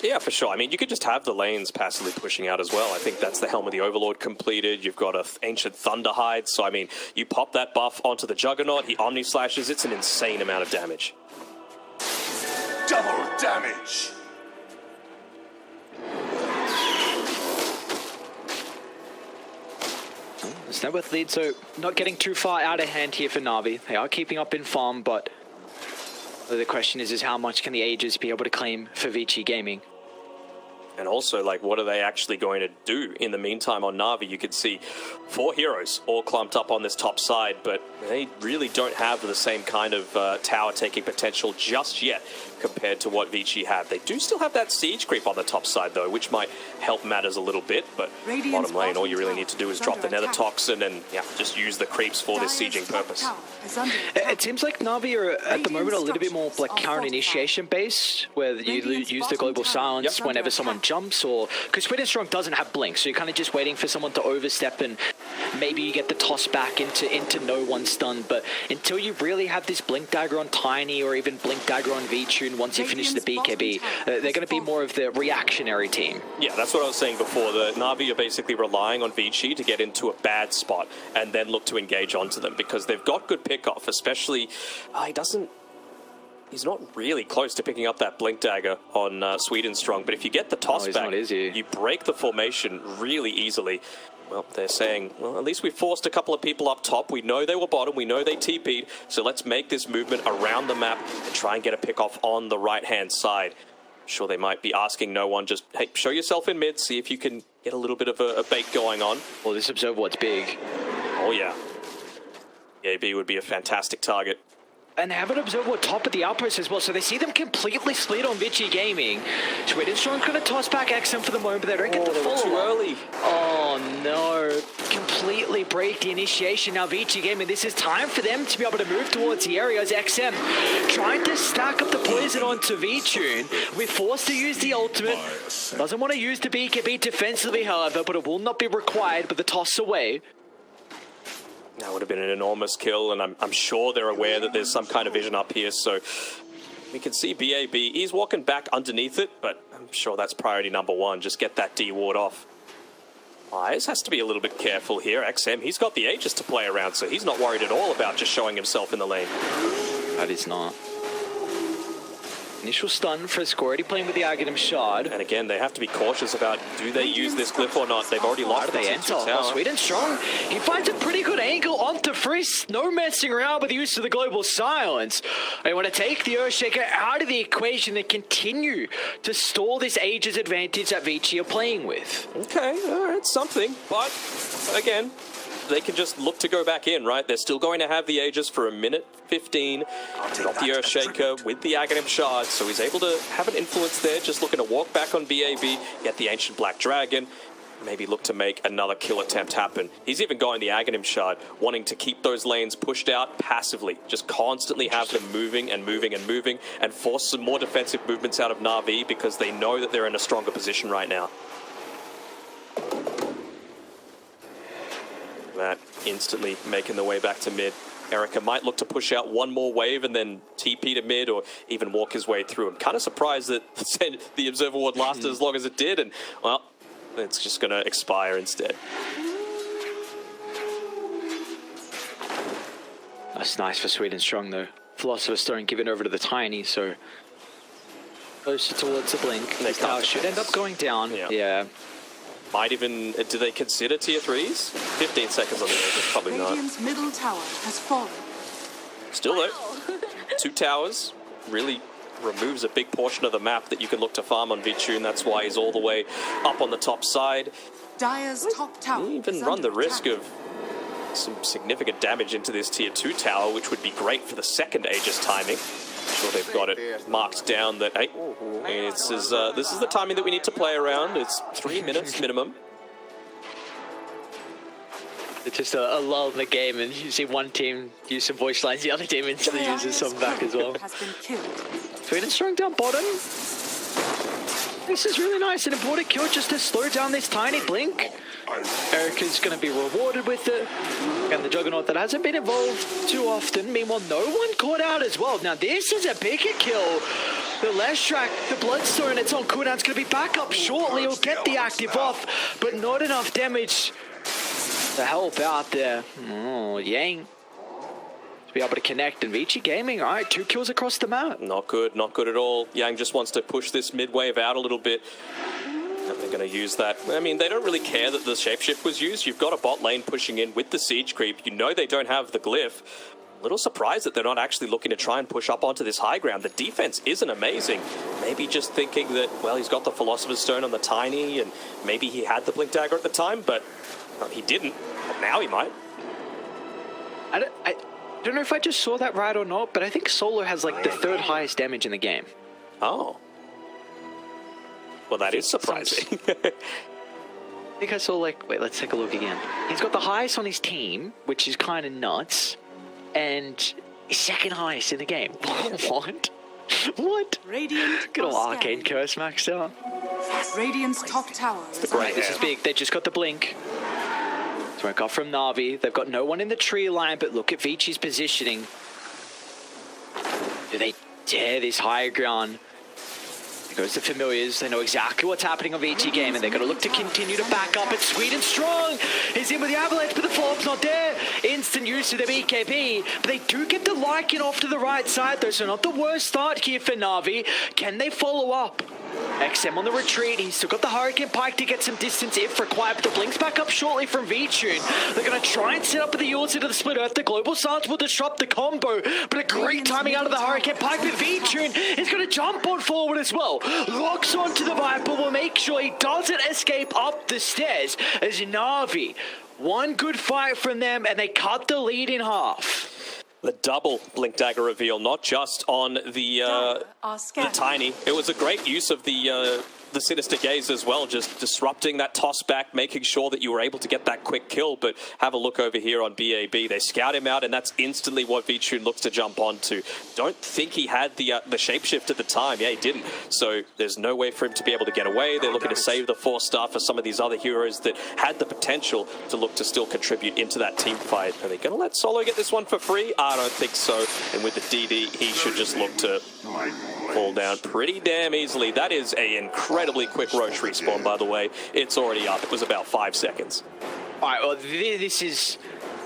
Yeah, for sure. I mean, you could just have the lanes passively pushing out as well. I think that's the Helm of the Overlord completed. You've got an Ancient Thunder Hide. So, I mean, you pop that buff onto the Juggernaut, he Omni Slashes. It's an insane amount of damage. Double damage! The Snowworth lead, so not getting too far out of hand here for Na'Vi. They are keeping up in farm, but the question is how much can the Aegis be able to claim for Vici Gaming? And also, like, what are they actually going to do in the meantime on Na'Vi? You could see 4 heroes all clumped up on this top side, but they really don't have the same kind of tower-taking potential just yet compared to what Vici have. They do still have that siege creep on the top side, though, which might help matters a little bit, but bottom lane, all you really need to do is drop the Nether Toxin and just use the creeps for this sieging purpose. It seems like Na'Vi are at the moment a little bit more like current initiation based, where you use the global silence whenever someone jumps, or because Sweet and Strong doesn't have blink, so you're kind of just waiting for someone to overstep and maybe you get the toss back into no one stun. But until you really have this blink dagger on Tiny or even blink dagger on V-Tune once you finish the BKB, they're going to be more of the reactionary team. Yeah, that's what I was saying before. The Na'Vi are basically relying on Vici to get into a bad spot and then look to engage onto them because they've got good pick-off, especially he's not really close to picking up that blink dagger on Sweet and Strong, but if you get the toss back, you break the formation really easily. Well, they're saying, well, at least we forced a couple of people up top. We know they were bottom. We know they TP'd. So let's make this movement around the map and try and get a pick-off on the right-hand side. Sure, they might be asking no one, just, hey, show yourself in mid, see if you can get a little bit of a bait going on. Well, this Observer Ward's big. Oh, yeah. AB would be a fantastic target. And they have an Observer top of the outpost as well, so they see them completely split on Vici Gaming. Sweet and Strong's going to toss back XM for the moment, but they don't get the follow-up. Too early. Oh no, completely break the initiation. Now Vici Gaming, this is time for them to be able to move towards the areas. XM trying to stack up the poison onto V-Tune. We're forced to use the ultimate. Doesn't want to use the BKB defensively, however, but it will not be required with the toss away. That would have been an enormous kill, and I'm sure they're aware that there's some kind of vision up here, so we can see BAB. He's walking back underneath it, but I'm sure that's priority number one. Just get that D ward off. Eyes has to be a little bit careful here. XM, he's got the Aegis to play around, so he's not worried at all about just showing himself in the lane. That is not. Initial stun for Frisk, already playing with the Aghanim Shard. And again, they have to be cautious about do they use this glyph or not. They've already lost they enter. Sweet and Strong. He finds a pretty good angle onto Frisk. No messing around with the use of the global silence. They want to take the Earthshaker out of the equation and continue to stall this Aegis advantage that Vici are playing with. Okay, all right, something. But again, they can just look to go back in, right? They're still going to have the Aegis for a minute 15. Got the Earthshaker with the Aghanim Shard, so he's able to have an influence there, just looking to walk back on BAB, get the Ancient Black Dragon, maybe look to make another kill attempt happen. He's even going the Aghanim Shard, wanting to keep those lanes pushed out passively, just constantly have them moving and moving and moving, and force some more defensive movements out of Na'Vi because they know that they're in a stronger position right now. That instantly making the way back to mid. Erica might look to push out one more wave and then TP to mid or even walk his way through. I'm kind of surprised that the Observer Ward lasted as long as it did, and well, it's just going to expire instead. That's nice for Sweet and Strong though. Philosopher's Stone given over to the Tiny, so closer towards the blink. This tower should end up going down. Yeah. Might even, do they consider tier 3s? 15 seconds on the edge, probably not. Radiant's middle tower has fallen. Still though, 2 towers, really removes a big portion of the map that you can look to farm on Vici, and that's why he's all the way up on the top side. Dire's top tower Even is run under the risk attack. of some significant damage into this tier 2 tower, which would be great for the second Aegis timing. I'm sure they've got it marked down that, hey, this is the timing that we need to play around. It's 3 minutes minimum. It's just a lull in the game, and you see one team use some voice lines, the other team instantly uses some back as well. Has been killed. Sweden strong down bottom. This is really nice, an important kill just to slow down this tiny blink. Erica's going to be rewarded with it. And the Juggernaut that hasn't been involved too often. Meanwhile, no one caught out as well. Now, this is a bigger kill. The Leshrac, the Bloodstone, it's on cooldown. It's going to be back up shortly. He'll get the active off, but not enough damage to help out there. Oh, Yang to be able to connect, and Vici Gaming, all right, 2 kills across the map. Not good at all. Yang just wants to push this mid wave out a little bit. And they're going to use that. I mean, they don't really care that the shapeshift was used. You've got a bot lane pushing in with the siege creep. You know they don't have the glyph. A little surprised that they're not actually looking to try and push up onto this high ground. The defense isn't amazing. Maybe just thinking that, well, he's got the Philosopher's Stone on the Tiny, and maybe he had the Blink Dagger at the time, but he didn't. But now he might. I don't know if I just saw that right or not, but I think Solo has like the 3rd highest damage in the game. Oh. Well, that is surprising. I think I saw like, wait, let's take a look again. He's got the highest on his team, which is kind of nuts, and he's 2nd highest in the game. What? What? Radiant Good old are Arcane scanning. Curse maxed out. Radiant's top tower is Right, under this is big. They just got the blink. Smoke off from Na'Vi. They've got no one in the tree line, but look at Vici's positioning. Do they dare this higher ground? It goes to Familiars. They know exactly what's happening on Vici game, and they're going to look to continue to back up. It's Sweden strong. He's in with the Avalanche, but the follow-up's not there. Instant use of the BKB, but they do get the Lycan off to the right side, though, so not the worst start here for Na'Vi. Can they follow up? XM on the retreat. He's still got the Hurricane Pike to get some distance if required, but the blink's back up shortly from Vici. They're going to try and set up with the Yords into the Split Earth. The Global Silence will disrupt the combo, but a great timing out of the Hurricane Pike. But Vici is going to jump on forward as well. Locks onto the Viper, will make sure he doesn't escape up the stairs as Na'Vi. One good fight from them, and they cut the lead in half. The double Blink Dagger reveal, not just on the Tiny. It was a great use of the Sinister Gaze as well, just disrupting that toss back, making sure that you were able to get that quick kill. But have a look over here on BAB. They scout him out, and that's instantly what Vici looks to jump onto. Don't think he had the shapeshift at the time. Yeah, he didn't. So there's no way for him to be able to get away. They're looking to save the 4-star for some of these other heroes that had the potential to look to still contribute into that team fight. Are they going to let Solo get this one for free? I don't think so. And with the DD, he should just look to fall down pretty damn easily. That is an incredibly quick Roche respawn, by the way. It's already up. It was about 5 seconds. All right, well, this is...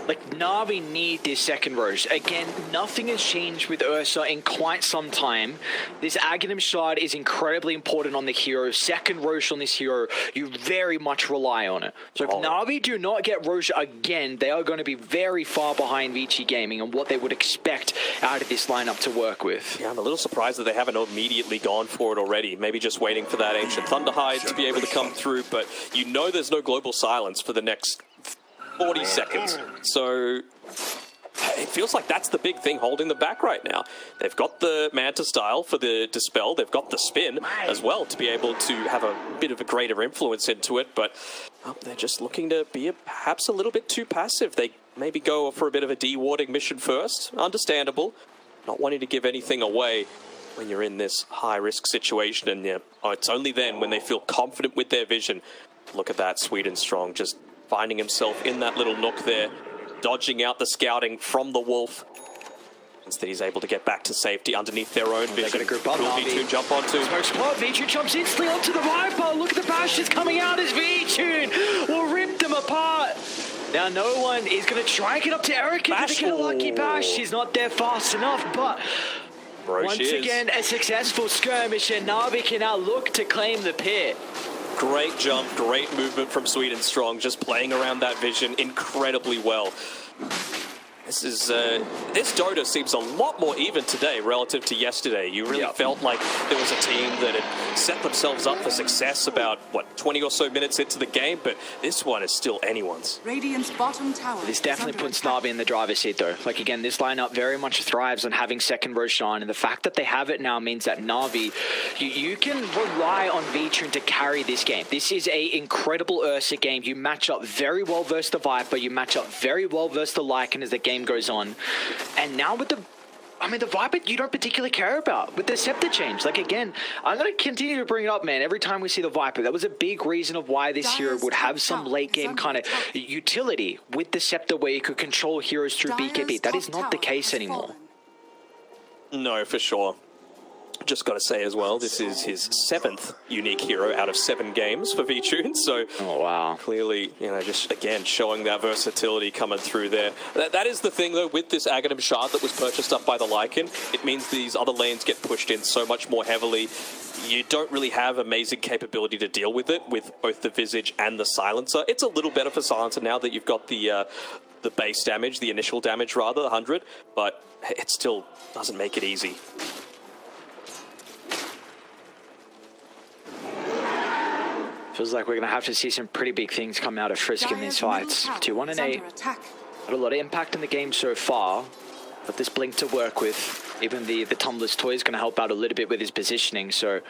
Like, Na'Vi need this second Roche. Again, nothing has changed with Ursa in quite some time. This Aghanim Shard is incredibly important on the hero. Second Roche on this hero, you very much rely on it. So if Na'Vi do not get Roche again, they are going to be very far behind Vici Gaming and what they would expect out of this lineup to work with. Yeah, I'm a little surprised that they haven't immediately gone for it already. Maybe just waiting for that Ancient Thunderhide to be able to come through, but you know there's no Global Silence for the next 40 seconds. So it feels like that's the big thing holding them back right now. They've got the Manta style for the Dispel. They've got the spin as well to be able to have a bit of a greater influence into it, but they're just looking to be perhaps a little bit too passive. They maybe go for a bit of a dewarding mission first. Understandable. Not wanting to give anything away when you're in this high-risk situation, and it's only then when they feel confident with their vision. Look at that, Sweden strong, just finding himself in that little nook there, dodging out the scouting from the Wolf. Instead, he's able to get back to safety underneath their own vision. They're going to group up. Vici jump onto. Smoke spot. Vici jumps instantly onto the Viper. Look at the bashes coming out as Vici will rip them apart. Now, no one is going to try and get up to Erica to get a lucky bash. She's not there fast enough, but once again, a successful skirmish, and Na'Vi can now look to claim the pit. Great jump, great movement from Sweden Strong, just playing around that vision incredibly well. This Dota seems a lot more even today relative to yesterday. You really felt like there was a team that had set themselves up for success about, what, 20 or so minutes into the game, but this one is still anyone's. Radiant's bottom tower. This definitely puts Na'Vi in the driver's seat, though. Like, again, this lineup very much thrives on having second Roshan, and the fact that they have it now means that Na'Vi, you can rely on Vici to carry this game. This is a incredible Ursa game. You match up very well versus the Viper, you match up very well versus the Lycan as the game goes on. And now with the Viper you don't particularly care about with the Scepter change. Like, again, I'm going to continue to bring it up, man, every time we see the Viper. That was a big reason of why this hero would have some late game kind of utility with the Scepter where you could control heroes through BKB. That is not the case anymore. No, for sure. Just got to say as well, this is his 7th unique hero out of 7 games for Vici. So, oh wow, clearly, you know, just again showing that versatility coming through there. That is the thing though with this Aghanim Shard that was purchased up by the Lycan. It means these other lanes get pushed in so much more heavily. You don't really have amazing capability to deal with it with both the Visage and the Silencer. It's a little better for Silencer now that you've got the base damage, the initial damage rather, 100, but it still doesn't make it easy. Feels like we're going to have to see some pretty big things come out of Frisk in these fights. 2-1 and 8. Had a lot of impact in the game so far, but this Blink to work with. Even the Tumbler's Toy is going to help out a little bit with his positioning, so...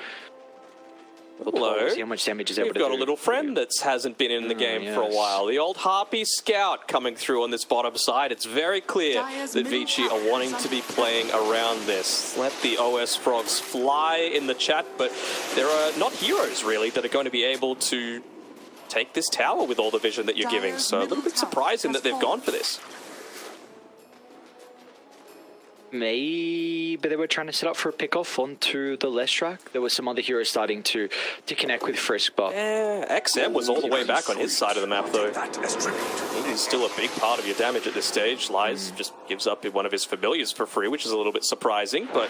Hello. See how much damage is able We've to got do. a little friend that hasn't been in the game for a while. The old Harpy Scout coming through on this bottom side. It's very clear that Vici are wanting to be playing around this. Let the OS Frogs fly in the chat, but there are not heroes really that are going to be able to take this tower with all the vision that you're giving. So a little bit surprising that they've gone for this. Maybe they were trying to set up for a pick-off onto the Leshrac. There were some other heroes starting to connect with Frisk, but... Yeah, XM was all the way back on his side of the map, though. He's still a big part of your damage at this stage. Lies just gives up one of his familiars for free, which is a little bit surprising, but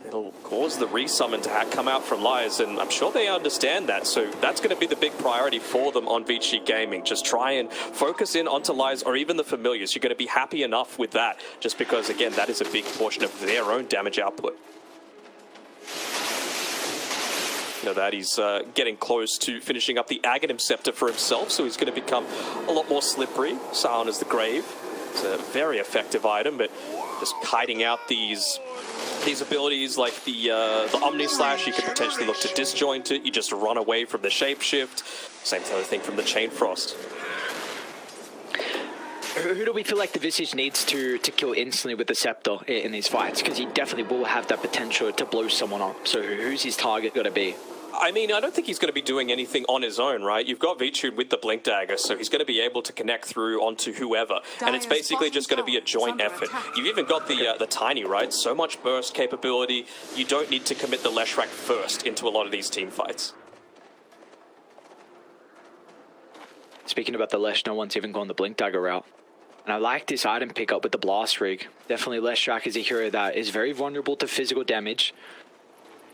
it'll cause the resummon to come out from Lies, and I'm sure they understand that, so that's going to be the big priority for them on Vici Gaming. Just try and focus in onto Lies or even the familiars. You're going to be happy enough with that, just because, again, that is a big portion of their own damage output. You know that he's getting close to finishing up the Aghanim Scepter for himself, so he's going to become a lot more slippery. Sion is the Grave. It's a very effective item, but just kiting out these abilities like the Omni Slash, you could potentially look to disjoint it. You just run away from the Shapeshift. Same kind of thing from the Chain Frost. Who do we feel like the Visage needs to kill instantly with the Scepter in these fights? Because he definitely will have that potential to blow someone up. So who's his target going to be? I mean, I don't think he's going to be doing anything on his own, right? You've got Vici with the Blink Dagger, so he's going to be able to connect through onto whoever. And it's basically just going to be a joint effort. You've even got the Tiny, right? So much burst capability. You don't need to commit the Leshrac first into a lot of these team fights. Speaking about the Lesh, no one's even gone the Blink Dagger route. And I like this item pickup with the Blast Rig. Definitely Leshrac is a hero that is very vulnerable to physical damage.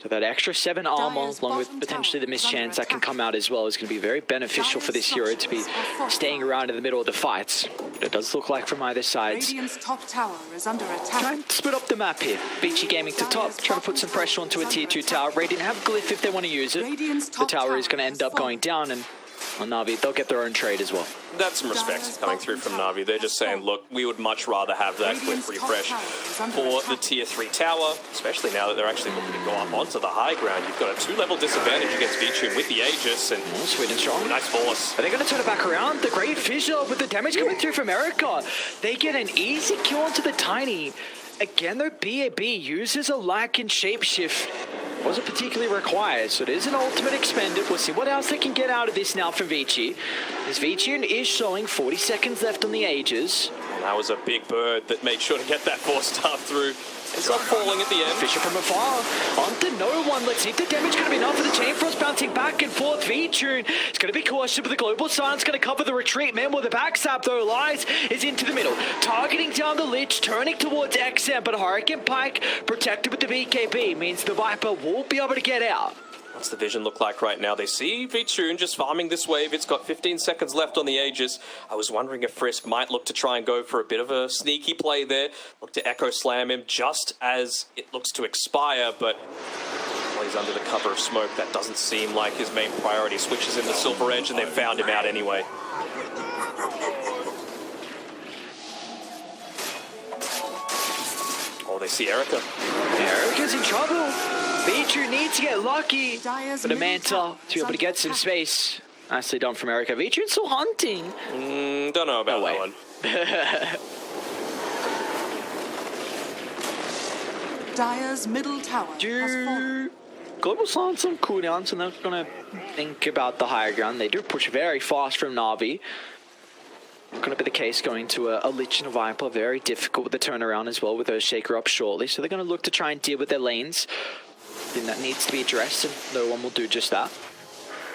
So that extra 7 armor, along with potentially the mischance that can come out as well, is going to be very beneficial for this hero to be staying around in the middle of the fights. But it does look like from either side. Radiant's top tower is under attack. Trying to split up the map here. Vici Gaming to top, trying to put some pressure onto a tier 2 tower. Radiant have Glyph if they want to use it. The tower is going to end up going down, and on Na'Vi, they'll get their own trade as well. That's some respect coming through from Na'Vi. They're just saying, look, we would much rather have that quick refresh for the tier 3 tower, especially now that they're actually looking to go up onto the high ground. You've got a 2-level disadvantage against Vici with the Aegis, and sweet and strong. Nice force. Are they going to turn it back around? The Great Fissure with the damage coming through from Erica. They get an easy kill onto the Tiny. Again, though, BAB uses a Lycan Shapeshift. Wasn't particularly required, so it is an ultimate expended. We'll see what else they can get out of this now from Vici. As Vici is showing 40 seconds left on the Aegis. And that was a big bird that made sure to get that 4-star through. It's not falling at the end. Fisher from afar. Onto no one. Let's see if the damage going to be enough for the Chain Frost bouncing back and forth. Vici is going to be cautious, but the Global Silence going to cover the retreat. Man, with the backstab though, Lies is into the middle. Targeting down the Lich, turning towards XM, but Hurricane Pike protected with the BKB means the Viper will be able to get out. What's the vision look like right now? They see Vici just farming this wave. It's got 15 seconds left on the Aegis. I was wondering if Frisk might look to try and go for a bit of a sneaky play there. Look to Echo Slam him just as it looks to expire, but while he's under the cover of smoke, that doesn't seem like his main priority. Switches in the Silver Edge and they've found him out anyway. Oh, they see Erica. Erica's in trouble. Vici needs to get lucky. But a Manta to be able to get some space. Nicely done from Erica. Vici still hunting. Don't know about that one. Dire's middle tower has fallen. Global Silence on cooldowns, and they're going to think about the higher ground. They do push very fast from Na'Vi. Going to be the case going to a Lich and a Viper. Very difficult with the turnaround as well with a Shaker up shortly. So they're going to look to try and deal with their lanes. Then that needs to be addressed, and no one will do just that.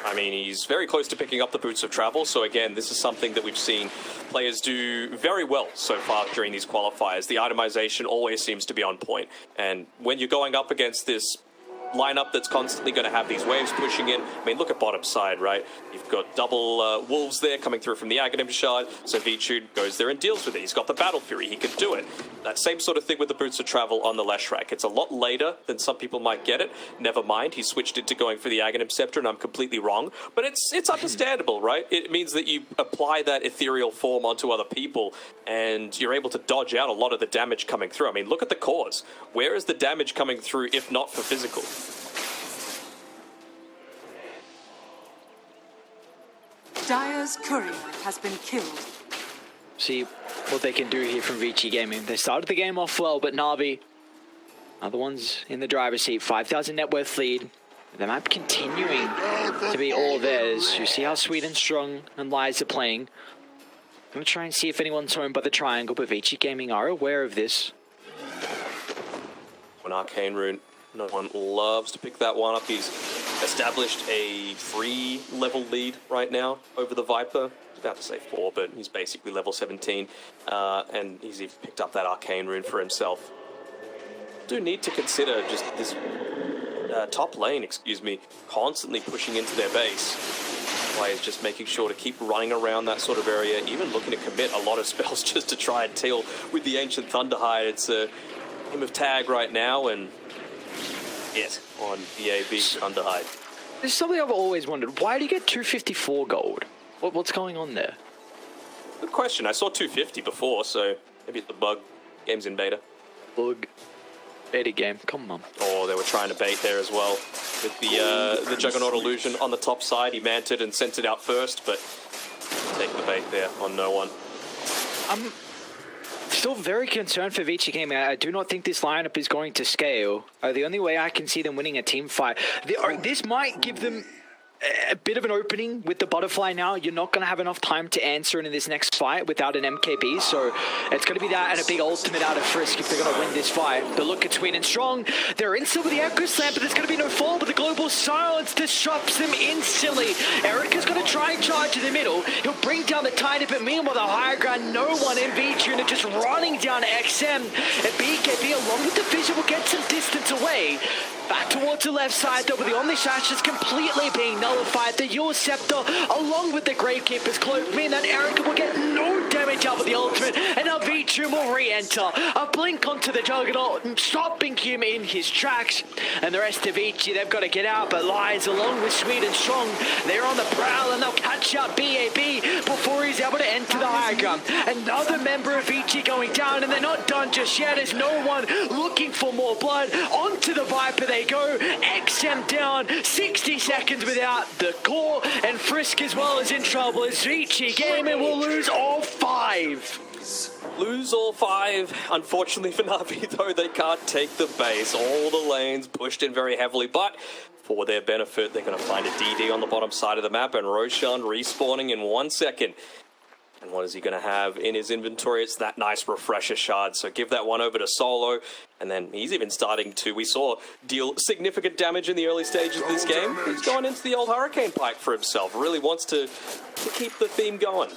I mean, he's very close to picking up the Boots of Travel, so again, this is something that we've seen players do very well so far during these qualifiers. The itemization always seems to be on point, and when you're going up against this lineup that's constantly going to have these waves pushing in. I mean, look at bottom side, right? You've got double wolves there coming through from the Aghanim Shard, so Vici goes there and deals with it. He's got the Battle Fury, he can do it. That same sort of thing with the Boots of Travel on the Leshrac. It's a lot later than some people might get it. Never mind, he switched into going for the Aghanim Scepter, and I'm completely wrong. But it's understandable, right? It means that you apply that ethereal form onto other people, and you're able to dodge out a lot of the damage coming through. I mean, look at the cores. Where is the damage coming through if not for physical? Dire's courier has been killed. See what they can do here from Vici Gaming. They started the game off well, but Na'Vi are the ones in the driver's seat. 5,000 net worth lead. The map continuing to be all theirs. You see how sweet and strong and Lies are playing. I'm going to try and see if anyone's home by the triangle, but Vici Gaming are aware of this. An Arcane Rune. No one loves to pick that one up. He's established a 3-level lead right now over the Viper. I was about to say 4, but he's basically level 17. And he's even picked up that Arcane Rune for himself. Do need to consider just this top lane, constantly pushing into their base. Players just making sure to keep running around that sort of area, even looking to commit a lot of spells just to try and deal with the Ancient Thunderhide. It's a game of tag right now, and yes, on EAB Thunderhide. There's something I've always wondered. Why do you get 254 gold? What's going on there? Good question. I saw 250 before, so maybe it's the bug. Game's in beta. Bug. Beta game. Come on. Oh, they were trying to bait there as well. With the Juggernaut Illusion on the top side, he manted and sent it out first, but take the bait there on no one. I'm still very concerned for Vici Gaming. I do not think this lineup is going to scale. The only way I can see them winning a team fight, this might give them a bit of an opening with the Butterfly now. You're not going to have enough time to answer in this next fight without an MKB, so it's going to be that and a big ultimate out of Frisk if they're going to win this fight. But look at Sweet and Strong. They're in still with the Echo Slam, but there's going to be no fall, but the Global Silence disrupts them instantly. Erica's going to try and charge in the middle. He'll bring down the Tiny, but meanwhile the higher ground, no one in Vici, and they're just running down XM. And BKB along with the Vision will get some distance away. Back towards the left side though, but the Omni Sash is completely being nullified. The Yule Scepter along with the Gravekeeper's Cloak mean that Erica will get no damage out of the ultimate, and now Vici will re-enter. A blink onto the Juggernaut, stopping him in his tracks. And the rest of Vici, they've got to get out, but Lies along with Sweet and Strong, they're on the prowl and they'll catch out BAB before he's able to enter the high ground. Another member of Vici going down, and they're not done just yet. There's no one looking for more blood. Onto the Viper they go. XM down, 60 seconds without the core, and Frisk as well is in trouble as Vici Gaming will lose all 5. Lose all 5. Unfortunately for Na'Vi, though, they can't take the base. All the lanes pushed in very heavily, but for their benefit, they're going to find a DD on the bottom side of the map, and Roshan respawning in 1 second. And what is he going to have in his inventory? It's that nice refresher shard. So give that one over to Solo. And then he's even starting to, we saw, deal significant damage in the early stages of this game. He's going into the old Hurricane Pike for himself. Really wants to keep the theme going.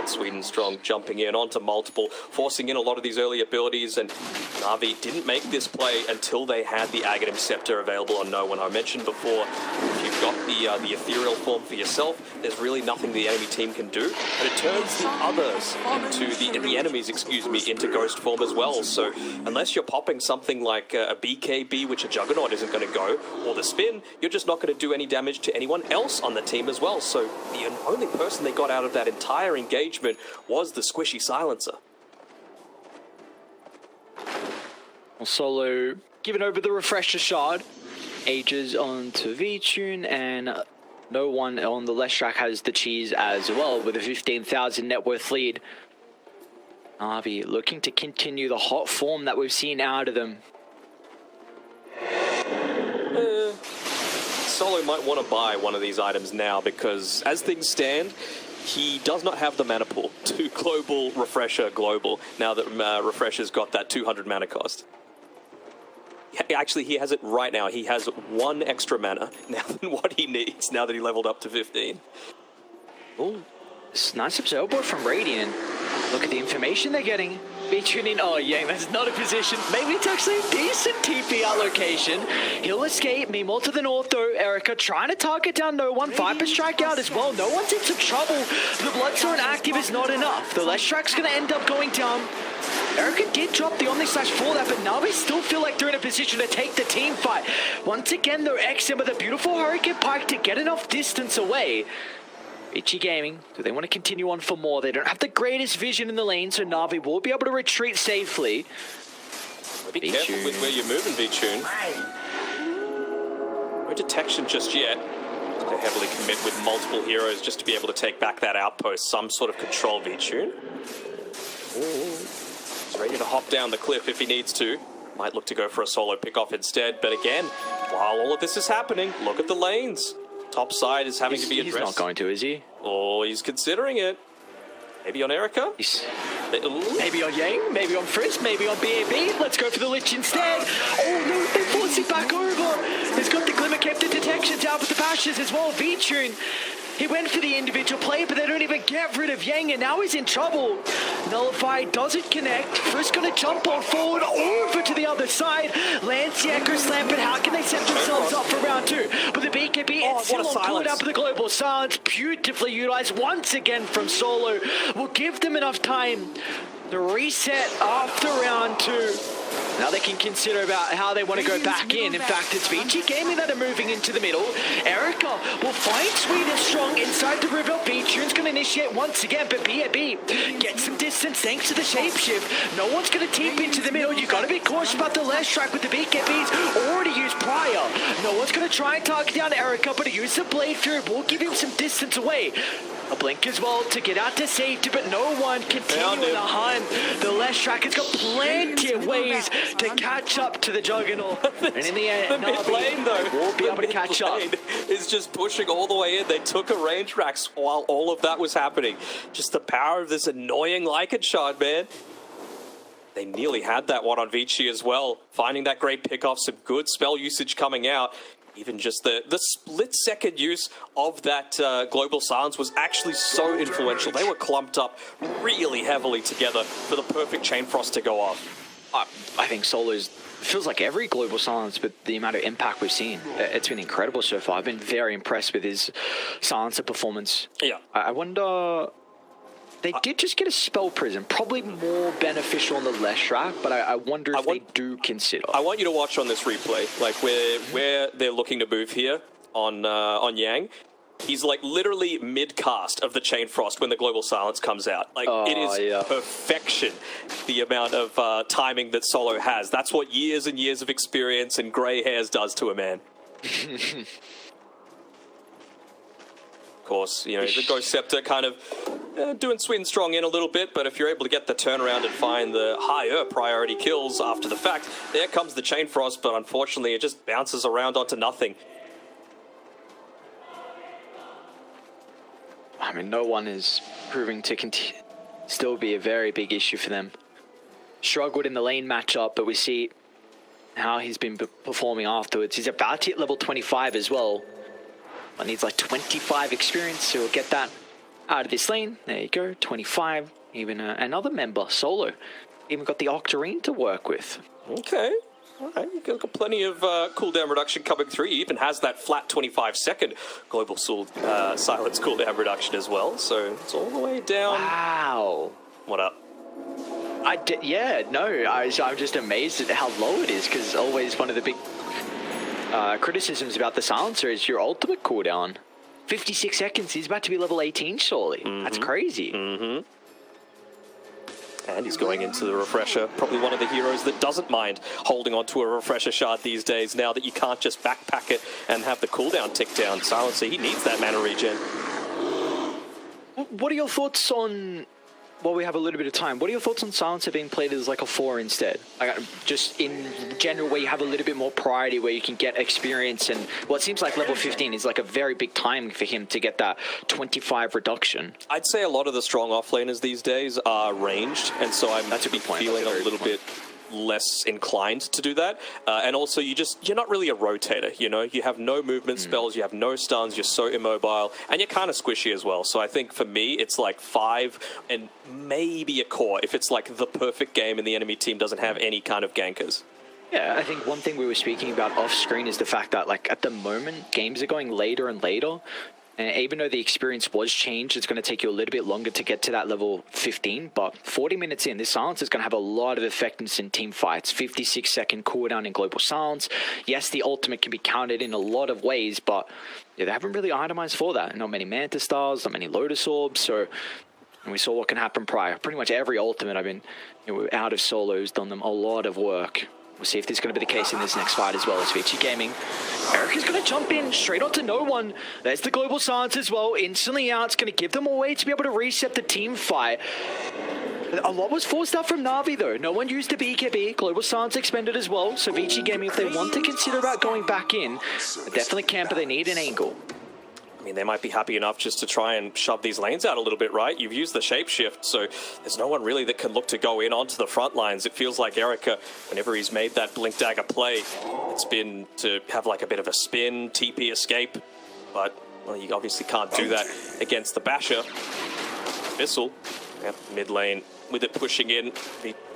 Sweden Strong jumping in onto multiple, forcing in a lot of these early abilities, and Na'Vi didn't make this play until they had the Aghanim Scepter available on No One. I mentioned before, if you've got the ethereal form for yourself, there's really nothing the enemy team can do, but it turns the others into the enemies, excuse me, into ghost form as well. So unless you're popping something like a BKB, which a Juggernaut isn't going to go, or the spin, you're just not going to do any damage to anyone else on the team as well. So the only person they got out of that entire engagement was the squishy silencer. Solo giving over the refresher shard, ages onto Vici, and No One on the left track has the cheese as well with a 15,000 net worth lead. Na'Vi looking to continue the hot form that we've seen out of them. Solo might want to buy one of these items now because, as things stand, he does not have the mana pool to global Refresher global now that Refresher's got that 200 mana cost. Actually, he has it right now. He has 1 extra mana now than what he needs now that he leveled up to 15. Oh, nice observer from Radiant. Look at the information they're getting. Vici in, oh yeah, that's not a position. Maybe it's actually a decent TP allocation. He'll escape. Meanwhile to the north though, Erica trying to target down No One. Viper strike out as well. No One's in some trouble. The Bloodstone active is not enough. The left strike's going to end up going down. Erica did drop the Omni/4 there, but now they still feel like they're in a position to take the team fight. Once again, though, XM with a beautiful Hurricane Pike to get enough distance away. Vici Gaming, do they want to continue on for more? They don't have the greatest vision in the lane, so Na'Vi will be able to retreat safely. Be careful with where you're moving, Vici. No detection just yet. They heavily commit with multiple heroes just to be able to take back that outpost. Some sort of control, Vici. He's ready to hop down the cliff if he needs to. Might look to go for a solo pickoff instead, but again, while all of this is happening, look at the lanes. Top side is having to be addressed. He's not going to, is he? Oh, he's considering it. Maybe on Erica? Maybe on Yang, maybe on Frisk, maybe on BAB. Let's go for the Lich instead. Oh no, they force it back over. He's got the Glimmer kept the detection down with the bashes as well. Vici, he went for the individual play, but they don't even get rid of Yang, and now he's in trouble. Nullify doesn't connect. Frisk gonna jump on forward over to the other side. Lands the Echo Slam, but how can they set themselves up for round 2? But the BKB, it's still on pulled up with the global silence. Beautifully utilized once again from Solo. Will give them enough time to reset after round 2. Now they can consider about how they want to go back in. In fact, it's Vici Gaming that are moving into the middle. Erica will find Sweden Strong inside the river. Vici going to initiate once again, but BAB gets some distance thanks to the shapeshift. No one's going to teep into the middle. You got to be cautious about the left strike with the BKBs already used prior. No one's going to try and target down Erica, but a use of Blade Fury will give him some distance away. A blink as well to get out to safety, but No One continuing the hunt. The left track has got plenty of ways to catch up to the Juggernaut. And in the end, the mid lane though will be able to catch up. Is just pushing all the way in. They took a range racks while all of that was happening. Just the power of this annoying Lycan shard, man. They nearly had that one on Vici as well. Finding that great pick-off, some good spell usage coming out. Even just the split-second use of that global silence was actually so influential. They were clumped up really heavily together for the perfect chain frost to go off. I think Solo's feels like every global silence, but the amount of impact we've seen, it's been incredible so far. I've been very impressed with his silencer performance. Yeah. I wonder... They did just get a spell prison, probably more beneficial on the left track, but I wonder if they do consider. I want you to watch on this replay, like where they're looking to move here on Yang. He's like literally mid-cast of the Chain Frost when the Global Silence comes out. Like it is perfection, the amount of timing that Solo has. That's what years and years of experience and grey hairs does to a man. Of course, you know, the Ghost Scepter kind of doing Sweden Strong in a little bit, but if you're able to get the turnaround and find the higher priority kills after the fact, there comes the Chain Frost, but unfortunately it just bounces around onto nothing. I mean, No One is proving to still be a very big issue for them. Struggled in the lane matchup, but we see how he's been performing afterwards. He's about to hit level 25 as well. But needs like 25 experience, so he'll get that out of this lane. There you go, 25. Even another member, Solo. Even got the Octarine to work with. Okay. All right, you've got plenty of cooldown reduction coming through. He even has that flat 25-second global silence cooldown reduction as well. So it's all the way down. Wow. What up? I'm just amazed at how low it is, because always one of the big criticisms about the silencer is your ultimate cooldown. 56 seconds, he's about to be level 18 surely. That's crazy. And he's going into the refresher. Probably one of the heroes that doesn't mind holding onto a refresher shard these days, now that you can't just backpack it and have the cooldown tick down. Silencer, he needs that mana regen. What are your thoughts on, while we have a little bit of time, what are your thoughts on Silencer being played as like a 4 instead? Like, just in general, where you have a little bit more priority, where you can get experience, and it seems like level 15 is like a very big time for him to get that 25 reduction. I'd say a lot of the strong offlaners these days are ranged, and so I'm feeling a little bit less inclined to do that. And also, you're not really a rotator, you know? You have no movement spells, you have no stuns, you're so immobile, and you're kind of squishy as well. So I think for me, it's like 5 and maybe a core if it's like the perfect game and the enemy team doesn't have any kind of gankers. Yeah, I think one thing we were speaking about off screen is the fact that, like, at the moment, games are going later and later. And even though the experience was changed, it's going to take you a little bit longer to get to that level 15. But 40 minutes in, this silence is going to have a lot of effectiveness in team fights. 56-second cooldown in global silence. Yes, the ultimate can be counted in a lot of ways, but they haven't really itemized for that. Not many Manta Stars, not many Lotus Orbs. So, and we saw what can happen prior. Pretty much every ultimate, out of solos, done them a lot of work. We'll see if this is going to be the case in this next fight as well as Vici Gaming. Erica's going to jump in straight onto no one. There's the global silence as well. Instantly out. It's going to give them a way to be able to reset the team fight. A lot was forced out from Na'Vi though. No one used the BKB. Global silence expended as well. So Vici Gaming, if they want to consider about going back in, they definitely can, but they need an angle. I mean, they might be happy enough just to try and shove these lanes out a little bit, right? You've used the shapeshift, so there's no one really that can look to go in onto the front lines. It feels like Erica, whenever he's made that Blink Dagger play, it's been to have like a bit of a spin, TP escape, but well, you obviously can't do that against the Basher. Bissell, mid lane with it pushing in.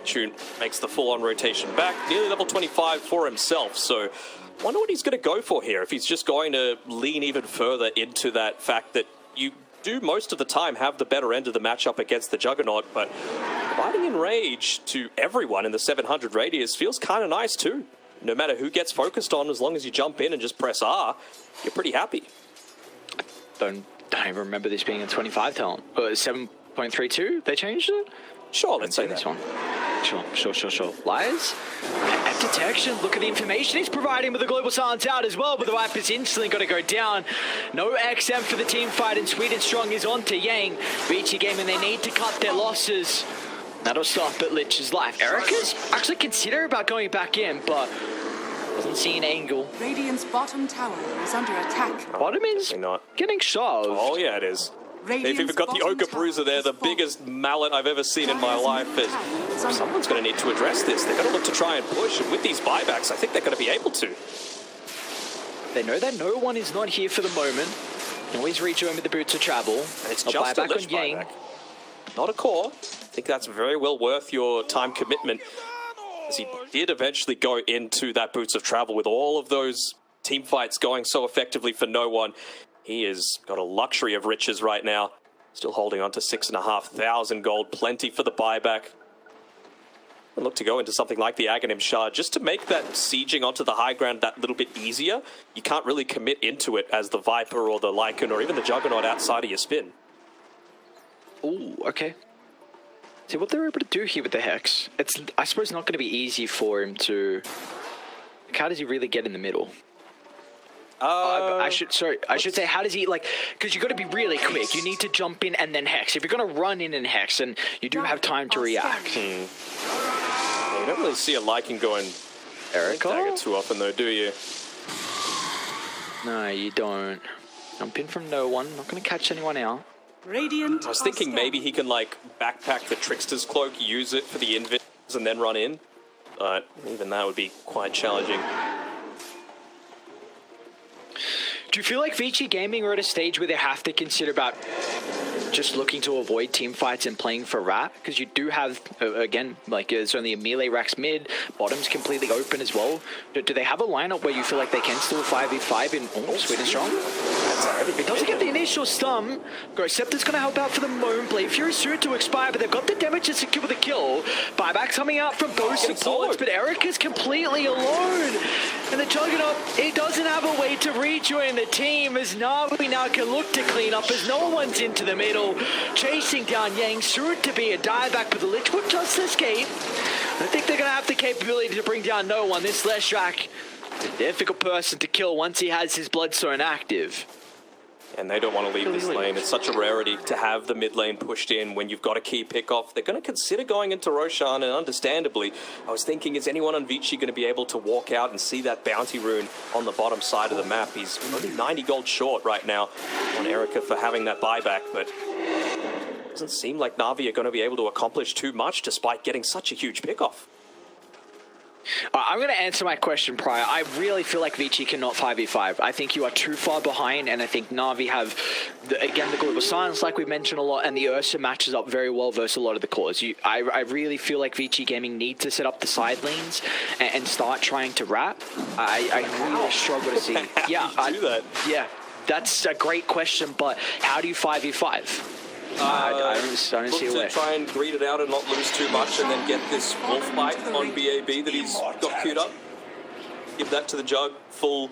Tune makes the full-on rotation back, nearly level 25 for himself, so I wonder what he's going to go for here, if he's just going to lean even further into that fact that you do most of the time have the better end of the matchup against the Juggernaut, but providing enrage to everyone in the 700 radius feels kind of nice too. No matter who gets focused on, as long as you jump in and just press R, you're pretty happy. Don't even remember this being a 25 talent. 7.32, they changed it? Sure, let's say this that. one. Sure. Liars? At detection, look at the information he's providing with the global silence out as well, but the Viper's instantly got to go down. No XM for the team fight, and Sweet and Strong is on to Yang. Vici Gaming, they need to cut their losses. That'll stop at Lich's life. Erica's actually considering about going back in, but doesn't see an angle. Radiant's bottom tower is under attack. Bottom is getting shoved. Oh yeah, it is. They've even got the Ochre Bruiser there, the biggest mallet I've ever seen in my life. Someone's going to need to address this. They're going to look to try and push, and with these buybacks, I think they're going to be able to. They know that no one is not here for the moment. Always rejoin with the boots of travel. And it's just a Lich buyback, not a core. I think that's very well worth your time commitment, as he did eventually go into that boots of travel with all of those team fights going so effectively for no one. He has got a luxury of riches right now. Still holding on to 6,500 gold. Plenty for the buyback. And look to go into something like the Aghanim Shard just to make that sieging onto the high ground that little bit easier. You can't really commit into it as the Viper or the Lycan or even the Juggernaut outside of your spin. Ooh, okay. See what they're able to do here with the Hex. It's, I suppose, not going to be easy for him to... Like, how does he really get in the middle? I should say, how does he, like, because you got to be really quick. You need to jump in and then Hex. If you're going to run in and Hex, and you do have time to react. Yeah, you don't really see a Lycan going Dagger too often, though, do you? No, you don't. Jump in from no one. Not going to catch anyone out. Radiant. I was thinking maybe he can, like, backpack the Trickster's Cloak, use it for the invis, and then run in. But even that would be quite challenging. Do you feel like Vici Gaming are at a stage where they have to consider about just looking to avoid team fights and playing for Rat, because you do have, again, like there's only a melee racks mid, bottom's completely open as well. Do they have a lineup where you feel like they can still 5v5 in Sweet and Strong? It doesn't get the initial stun. Scepter's going to help out for the moment. Blade Fury soon to expire, but they've got the damage to secure the kill. Buyback coming out from both supports, but Eric is completely alone. And the Juggernaut, he doesn't have a way to rejoin the team, as Na'Vi now can look to clean up as no one's into the middle. Chasing down Yang, soon to be a dieback, but the Lich will just escape. I think they're going to have the capability to bring down no one. This Leshrac, a difficult person to kill once he has his Bloodstone active. And they don't want to leave this lane. It's such a rarity to have the mid lane pushed in when you've got a key pick off. They're going to consider going into Roshan, and understandably, I was thinking, is anyone on Vici going to be able to walk out and see that bounty rune on the bottom side of the map? He's only 90 gold short right now on Erica for having that buyback, but it doesn't seem like Na'Vi are going to be able to accomplish too much despite getting such a huge pick off. I'm going to answer my question prior. I really feel like Vici cannot 5v5. I think you are too far behind, and I think Na'Vi have, again, the Global Silence, like we mentioned a lot, and the Ursa matches up very well versus a lot of the cores. I really feel like Vici Gaming need to set up the side lanes and start trying to wrap. I really struggle to see. Yeah, that's a great question, but how do you 5v5? I don't see a way. Try and greed it out and not lose too much, and then get this wolf bite on BAB that he's got queued up. Give that to the Jug, full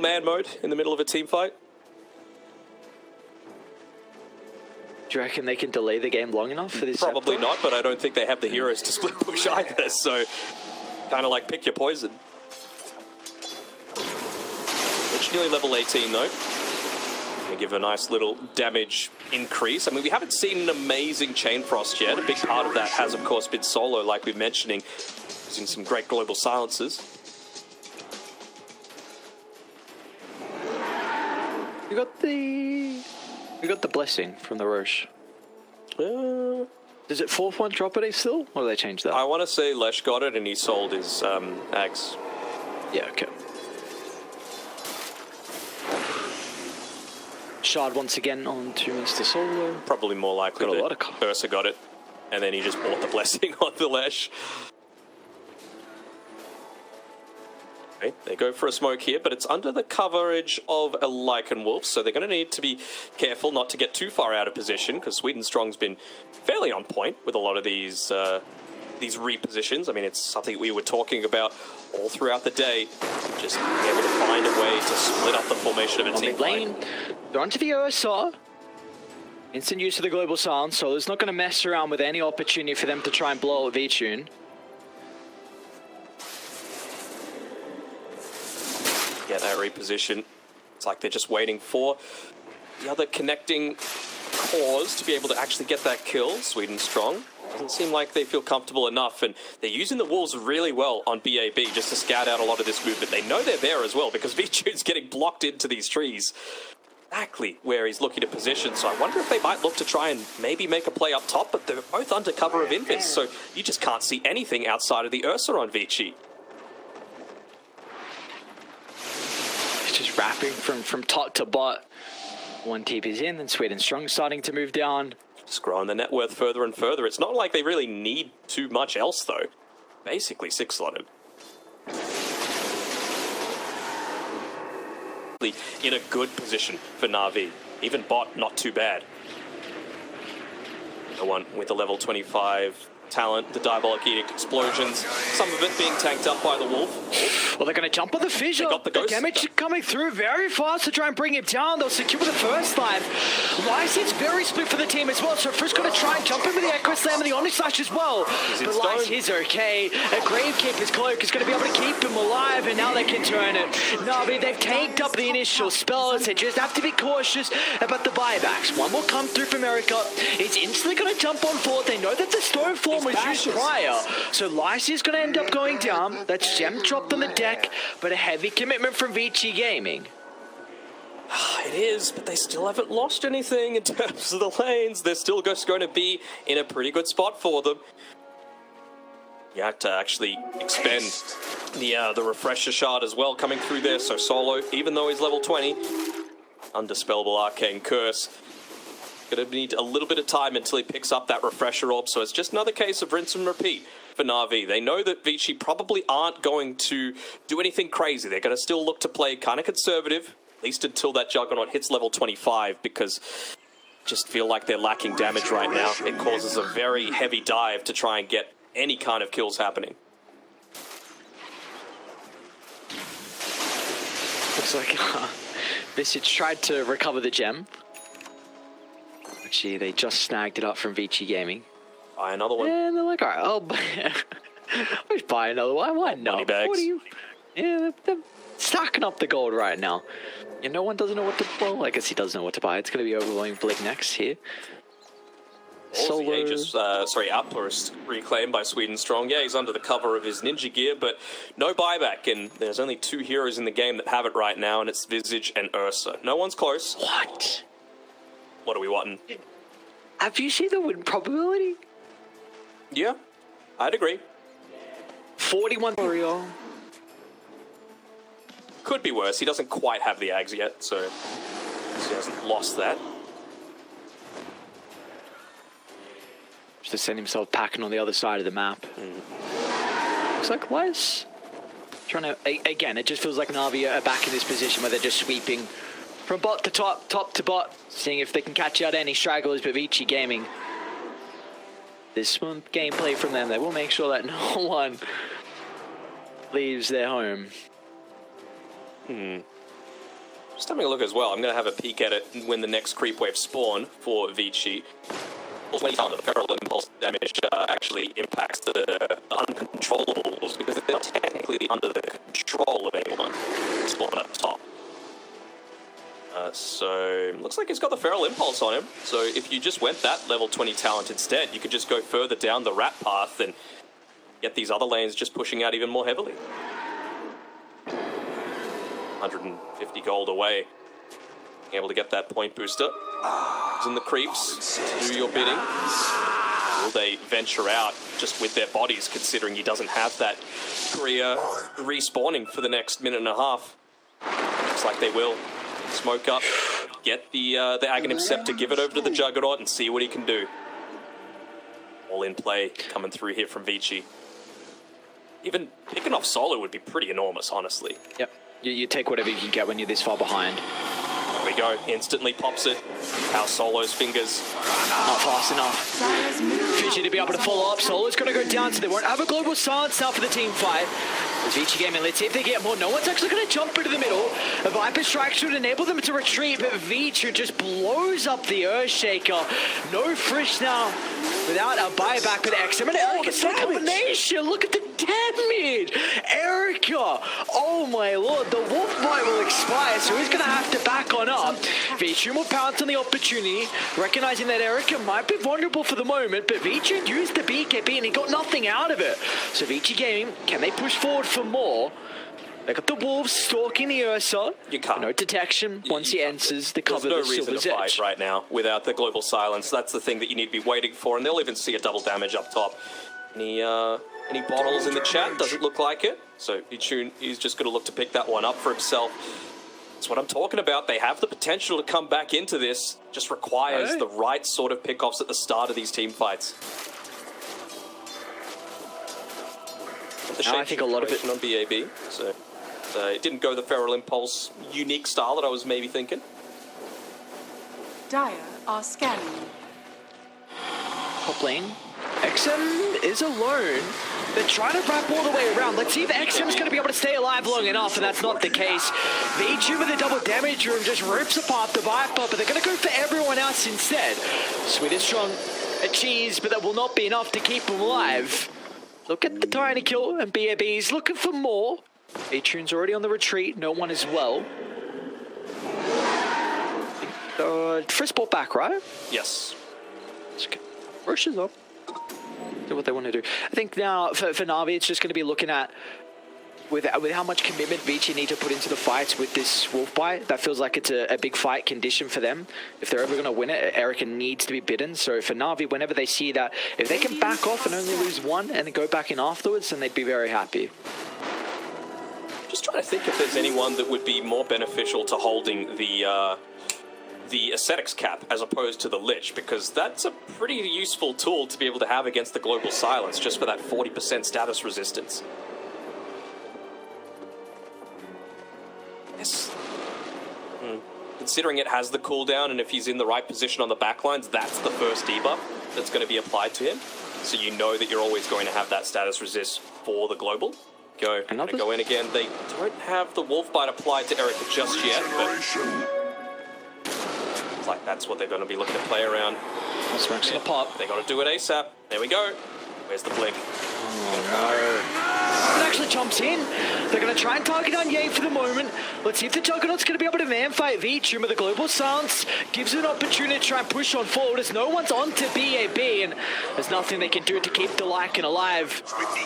man mode in the middle of a team fight. Do you reckon they can delay the game long enough for this? Probably not, but I don't think they have the heroes to split push either, so kind of like pick your poison. It's nearly level 18 though. Gonna give a nice little damage increase. I mean, we haven't seen an amazing Chain Frost yet. A big part of that has, of course, been Solo, like we're mentioning, using some great global silences. You got the blessing from the Roche. Is it 4th one drop it still, or do they change that? I want to say Lesh got it and he sold his axe. Yeah, okay. Shard once again on to Mr. Solo. Probably more likely that Ursa got it, and then he just bought the blessing on the Lesh. Okay, they go for a smoke here, but it's under the coverage of a Lycan Wolf, so they're going to need to be careful not to get too far out of position, because Sweet and Strong's been fairly on point with a lot of these repositions. I mean, it's something we were talking about all throughout the day, just being able to find a way to split up the formation of a team lane. They're onto the Ursa. Instant use of the Global Silence, so there's not going to mess around with any opportunity for them to try and blow out V-Tune. Get that reposition. It's like they're just waiting for the other connecting cores to be able to actually get that kill. Sweet and Strong. Doesn't seem like they feel comfortable enough, and they're using the walls really well on BAB just to scout out a lot of this movement. They know they're there as well, because V-Tune's getting blocked into these trees. Exactly where he's looking to position, so I wonder if they might look to try and maybe make a play up top, but they're both under cover of Invis, so you just can't see anything outside of the Ursa on Vici. It's just wrapping from top to bot. One TP's in, then Sweet and Strong starting to move down. Just growing the net worth further and further. It's not like they really need too much else, though. Basically 6-slotted. In a good position for Na'Vi. Even bot, not too bad. The one with the level 25 talent, the Diabolic Edict explosions, some of it being tanked up by the Wolf. Well, they're going to jump on the fissure. Got the damage coming through very fast to try and bring him down. They'll secure the first life. Lysie's very split for the team as well, so Frisk's going to try and jump in with the Echo Slam and the Onyx Slash as well. But Lysie's okay. A Gravekeeper's Cloak is going to be able to keep him alive, and now they can turn it. Na'Vi, they've tanked up the initial spells. They just have to be cautious about the buybacks. One will come through from Erica. He's instantly going to jump on forward. They know that the Stone Form was used prior, so Lysie's going to end up going down. That's gem dropped on the deck, but a heavy commitment from Vici Gaming. It is, but they still haven't lost anything in terms of the lanes. They're still just going to be in a pretty good spot for them. You have to actually expend the Refresher Shard as well coming through there, so Solo, even though he's level 20, Undispellable Arcane Curse going to need a little bit of time until he picks up that refresher orb, so it's just another case of rinse and repeat for Na'Vi. They know that Vici probably aren't going to do anything crazy. They're going to still look to play kind of conservative, at least until that Juggernaut hits level 25, because just feel like they're lacking damage right now. It causes a very heavy dive to try and get any kind of kills happening. Looks like Vici tried to recover the gem. Actually, they just snagged it up from Vici Gaming. Buy another one. And they're like, all right, I'll just buy another one. Why not? Money bags. What are you? Yeah, they're stacking up the gold right now. And no one doesn't know what to. Well, I guess he does know what to buy. It's going to be Overwhelming Blink next here. Also, the Aegis, Outburst reclaimed by Sweden Strong. Yeah, he's under the cover of his ninja gear, but no buyback. And there's only 2 heroes in the game that have it right now, and it's Visage and Ursa. No one's close. What? What are we wanting? Have you seen the win probability? Yeah, I'd agree. 41 Oriole. Could be worse. He doesn't quite have the Ags yet, so he hasn't lost that. Just to send himself packing on the other side of the map. Looks like Wes trying to, again, it just feels like Na'Vi are back in this position where they're just sweeping from bot to top, top to bot, seeing if they can catch out any stragglers. But Vici Gaming, this smooth gameplay from them, they will make sure that no one leaves their home. Just having a look as well. I'm going to have a peek at it when the next creep wave spawn for Vici. When you found the feral impulse damage actually impacts the uncontrollables, because they're not technically under the control of anyone spawn up top. So looks like he's got the feral impulse on him. So if you just went that level 20 talent instead, you could just go further down the rat path and get these other lanes just pushing out even more heavily. 150 gold away. Being able to get that point booster. And the creeps do your bidding. Will they venture out just with their bodies, considering he doesn't have that career respawning for the next minute and a half? Looks like they will. Smoke up, get the Aghanim Scepter, give it over to the Juggernaut and see what he can do. All in play coming through here from Vici. Even picking off solo would be pretty enormous, honestly. Yep, you take whatever you can get when you're this far behind. There we go, instantly pops it. How Solo's fingers. Not fast enough. Vici to be able to follow up. Solo's going to go down, so they won't have a global silence now for the team fight. As Vici Gaming, let's see if they get more. No one's actually going to jump into the middle. A Viper Strike should enable them to retreat, but Vici just blows up the Earthshaker. No Frisch now without a buyback, but XM and Erica, it's a combination. Look at the damage. Erica, oh my lord, the Wolf Bite will expire, so he's going to have to back on up. Vici will pounce on the opportunity, recognizing that Erica might be vulnerable for the moment, but Vici used the BKB and he got nothing out of it. So Vici Gaming, can they push forward for more? They got the Wolves stalking the Ursa. You can't. No detection once he enters the cover of the There's no reason Silver's to fight Edge. right now without the global silence. That's the thing that you need to be waiting for, and they'll even see a double damage up top. Any bottles in the chat? Doesn't look like it. So he's just going to look to pick that one up for himself. That's what I'm talking about. They have the potential to come back into this. Just requires the right sort of pickoffs at the start of these team fights. I think a lot of it on BAB, so it didn't go the Feral Impulse unique style that I was maybe thinking. Dire are scanning. top lane. XM is alone. They're trying to wrap all the way around. Let's see if XM's going to be able to stay alive long enough, and that's not the case. Vici with a double damage room just rips apart the Viper, but they're going to go for everyone else instead. Sweet is strong, a cheese, but that will not be enough to keep them alive. Look at the tiny kill, and BAB's looking for more. Atrium's already on the retreat, no one as well. Frisk brought back, right? Yes. Rush is up. Do what they want to do. I think now for Na'Vi, it's just going to be looking at with how much commitment Vici need to put into the fights with this wolf bite. That feels like it's a big fight condition for them. If they're ever going to win it, Erica needs to be bidden. So for Na'Vi, whenever they see that, if they can back off and only lose one and then go back in afterwards, then they'd be very happy. Just trying to think if there's anyone that would be more beneficial to holding the the Ascetics cap as opposed to the Lich, because that's a pretty useful tool to be able to have against the Global Silence, just for that 40% status resistance. Yes. Considering it has the cooldown, and if he's in the right position on the backlines, that's the first debuff that's going to be applied to him. So you know that you're always going to have that status resist for the Global. Go in again. They don't have the Wolf Bite applied to Erica just yet, but it's like that's what they're going to be looking to play around. Smokes in the pop. They got to do it ASAP. There we go. Where's the blink? It actually jumps in. They're going to try and target on Yang for the moment. Let's see if the Juggernaut's going to be able to man-fight Vici, with the Global Silence gives it an opportunity to try and push on forward as no one's on to BAB, and there's nothing they can do to keep the Lycan alive.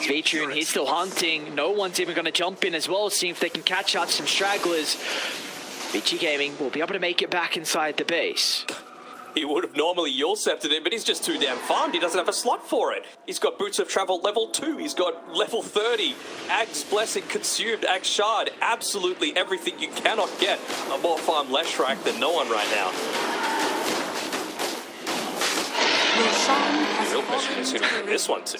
Vici, and he's still hunting. No one's even going to jump in as well, see if they can catch out some stragglers. Vici Gaming will be able to make it back inside the base. He would have normally Yule-scepted him, but he's just too damn farmed. He doesn't have a slot for it. He's got Boots of Travel level 2. He's got level 30. Ag's Blessing consumed. Ag's Shard. Absolutely everything. You cannot get a more farm Leshrac than no one right now. The real question is who to do this one to.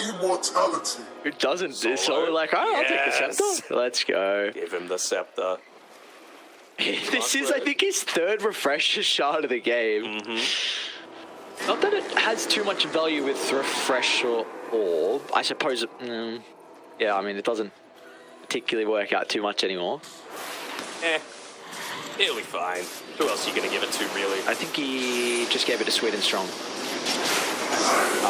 Immortality. Who doesn't? So like, oh, I'll take the Scepter. Let's go. Give him the Scepter. This is, I think, his third refresher shard of the game. Not that it has too much value with refresh or orb. I suppose, yeah, I mean, it doesn't particularly work out too much anymore. It'll be fine. Who else are you going to give it to, really? I think he just gave it to Sweet and Strong.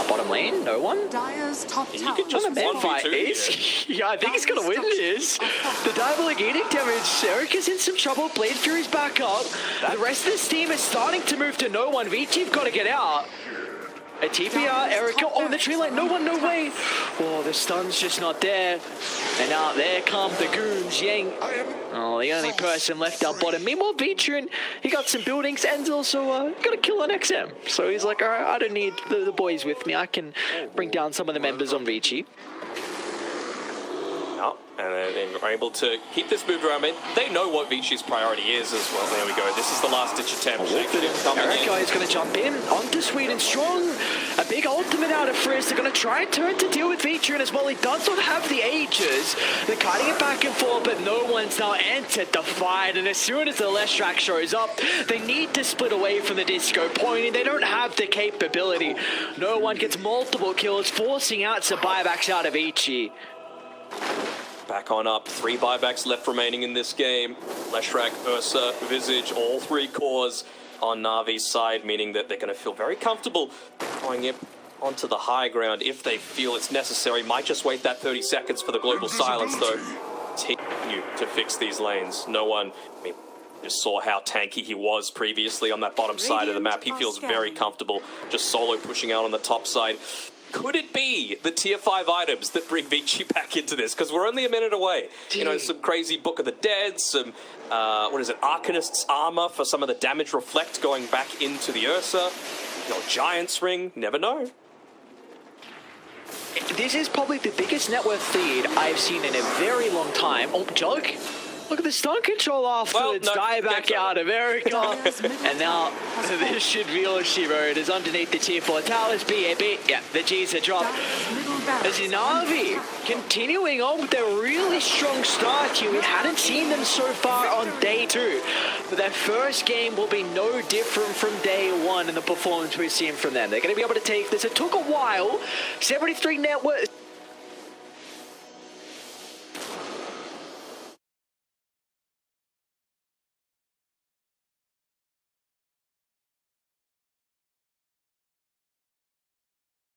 Bottom lane, no one? Dire's top You tower can just has 1v2 fallen. here. Yeah, I think he's gonna win this. The Diabolic damage. Erica's in some trouble. Blade Fury's back up. The rest of this team is starting to move to no one. Vici have got to get out. A TPR, Erica, oh, the tree line, no one, no way. Oh, the stun's just not there. And now there come the goons, Yang. Oh, the only person left out bottom. Meanwhile, Vici, he got some buildings and also got to kill an XM. So he's like, all right, I don't need the boys with me. I can bring down some of the members on Vici. And they're able to keep this moved around. They know what Vici's priority is as well. There we go. This is the last ditch attempt. Erica is going to jump in onto Sweet and Strong. A big ultimate out of Frizz. They're going to try and turn to deal with Vici as well. He does not have the ages. They're cutting it back and forth, but no one's now entered the fight. And as soon as the Leshrac shows up, they need to split away from the disco pointing. They don't have the capability. No one gets multiple kills, forcing out some buybacks out of Vici. Back on up. 3 buybacks left remaining in this game. Leshrac, Ursa, Visage, all 3 cores on Na'Vi's side, meaning that they're going to feel very comfortable going it onto the high ground if they feel it's necessary. Might just wait that 30 seconds for the Global Silence, though. Continue to fix these lanes. No one... I mean, just saw how tanky he was previously on that bottom side of the map. He feels very comfortable just solo pushing out on the top side. Could it be the tier 5 items that bring Vici back into this? Because we're only a minute away. You know, some crazy Book of the Dead, some, Arcanist's armor for some of the damage reflect going back into the Ursa. You know, Giant's Ring, never know. This is probably the biggest net worth feed I've seen in a very long time. Oh, Jug? Look at the stun control afterwards. Well, no, die back out of Erica. And now this should be all she wrote is underneath the tier 4 towers. BAB. Yeah, the G's are dropped. As Na'Vi continuing on with their really strong start here. We hadn't seen them so far on day 2. But their first game will be no different from day 1 in the performance we've seen from them. They're going to be able to take this. It took a while. 73 net worth.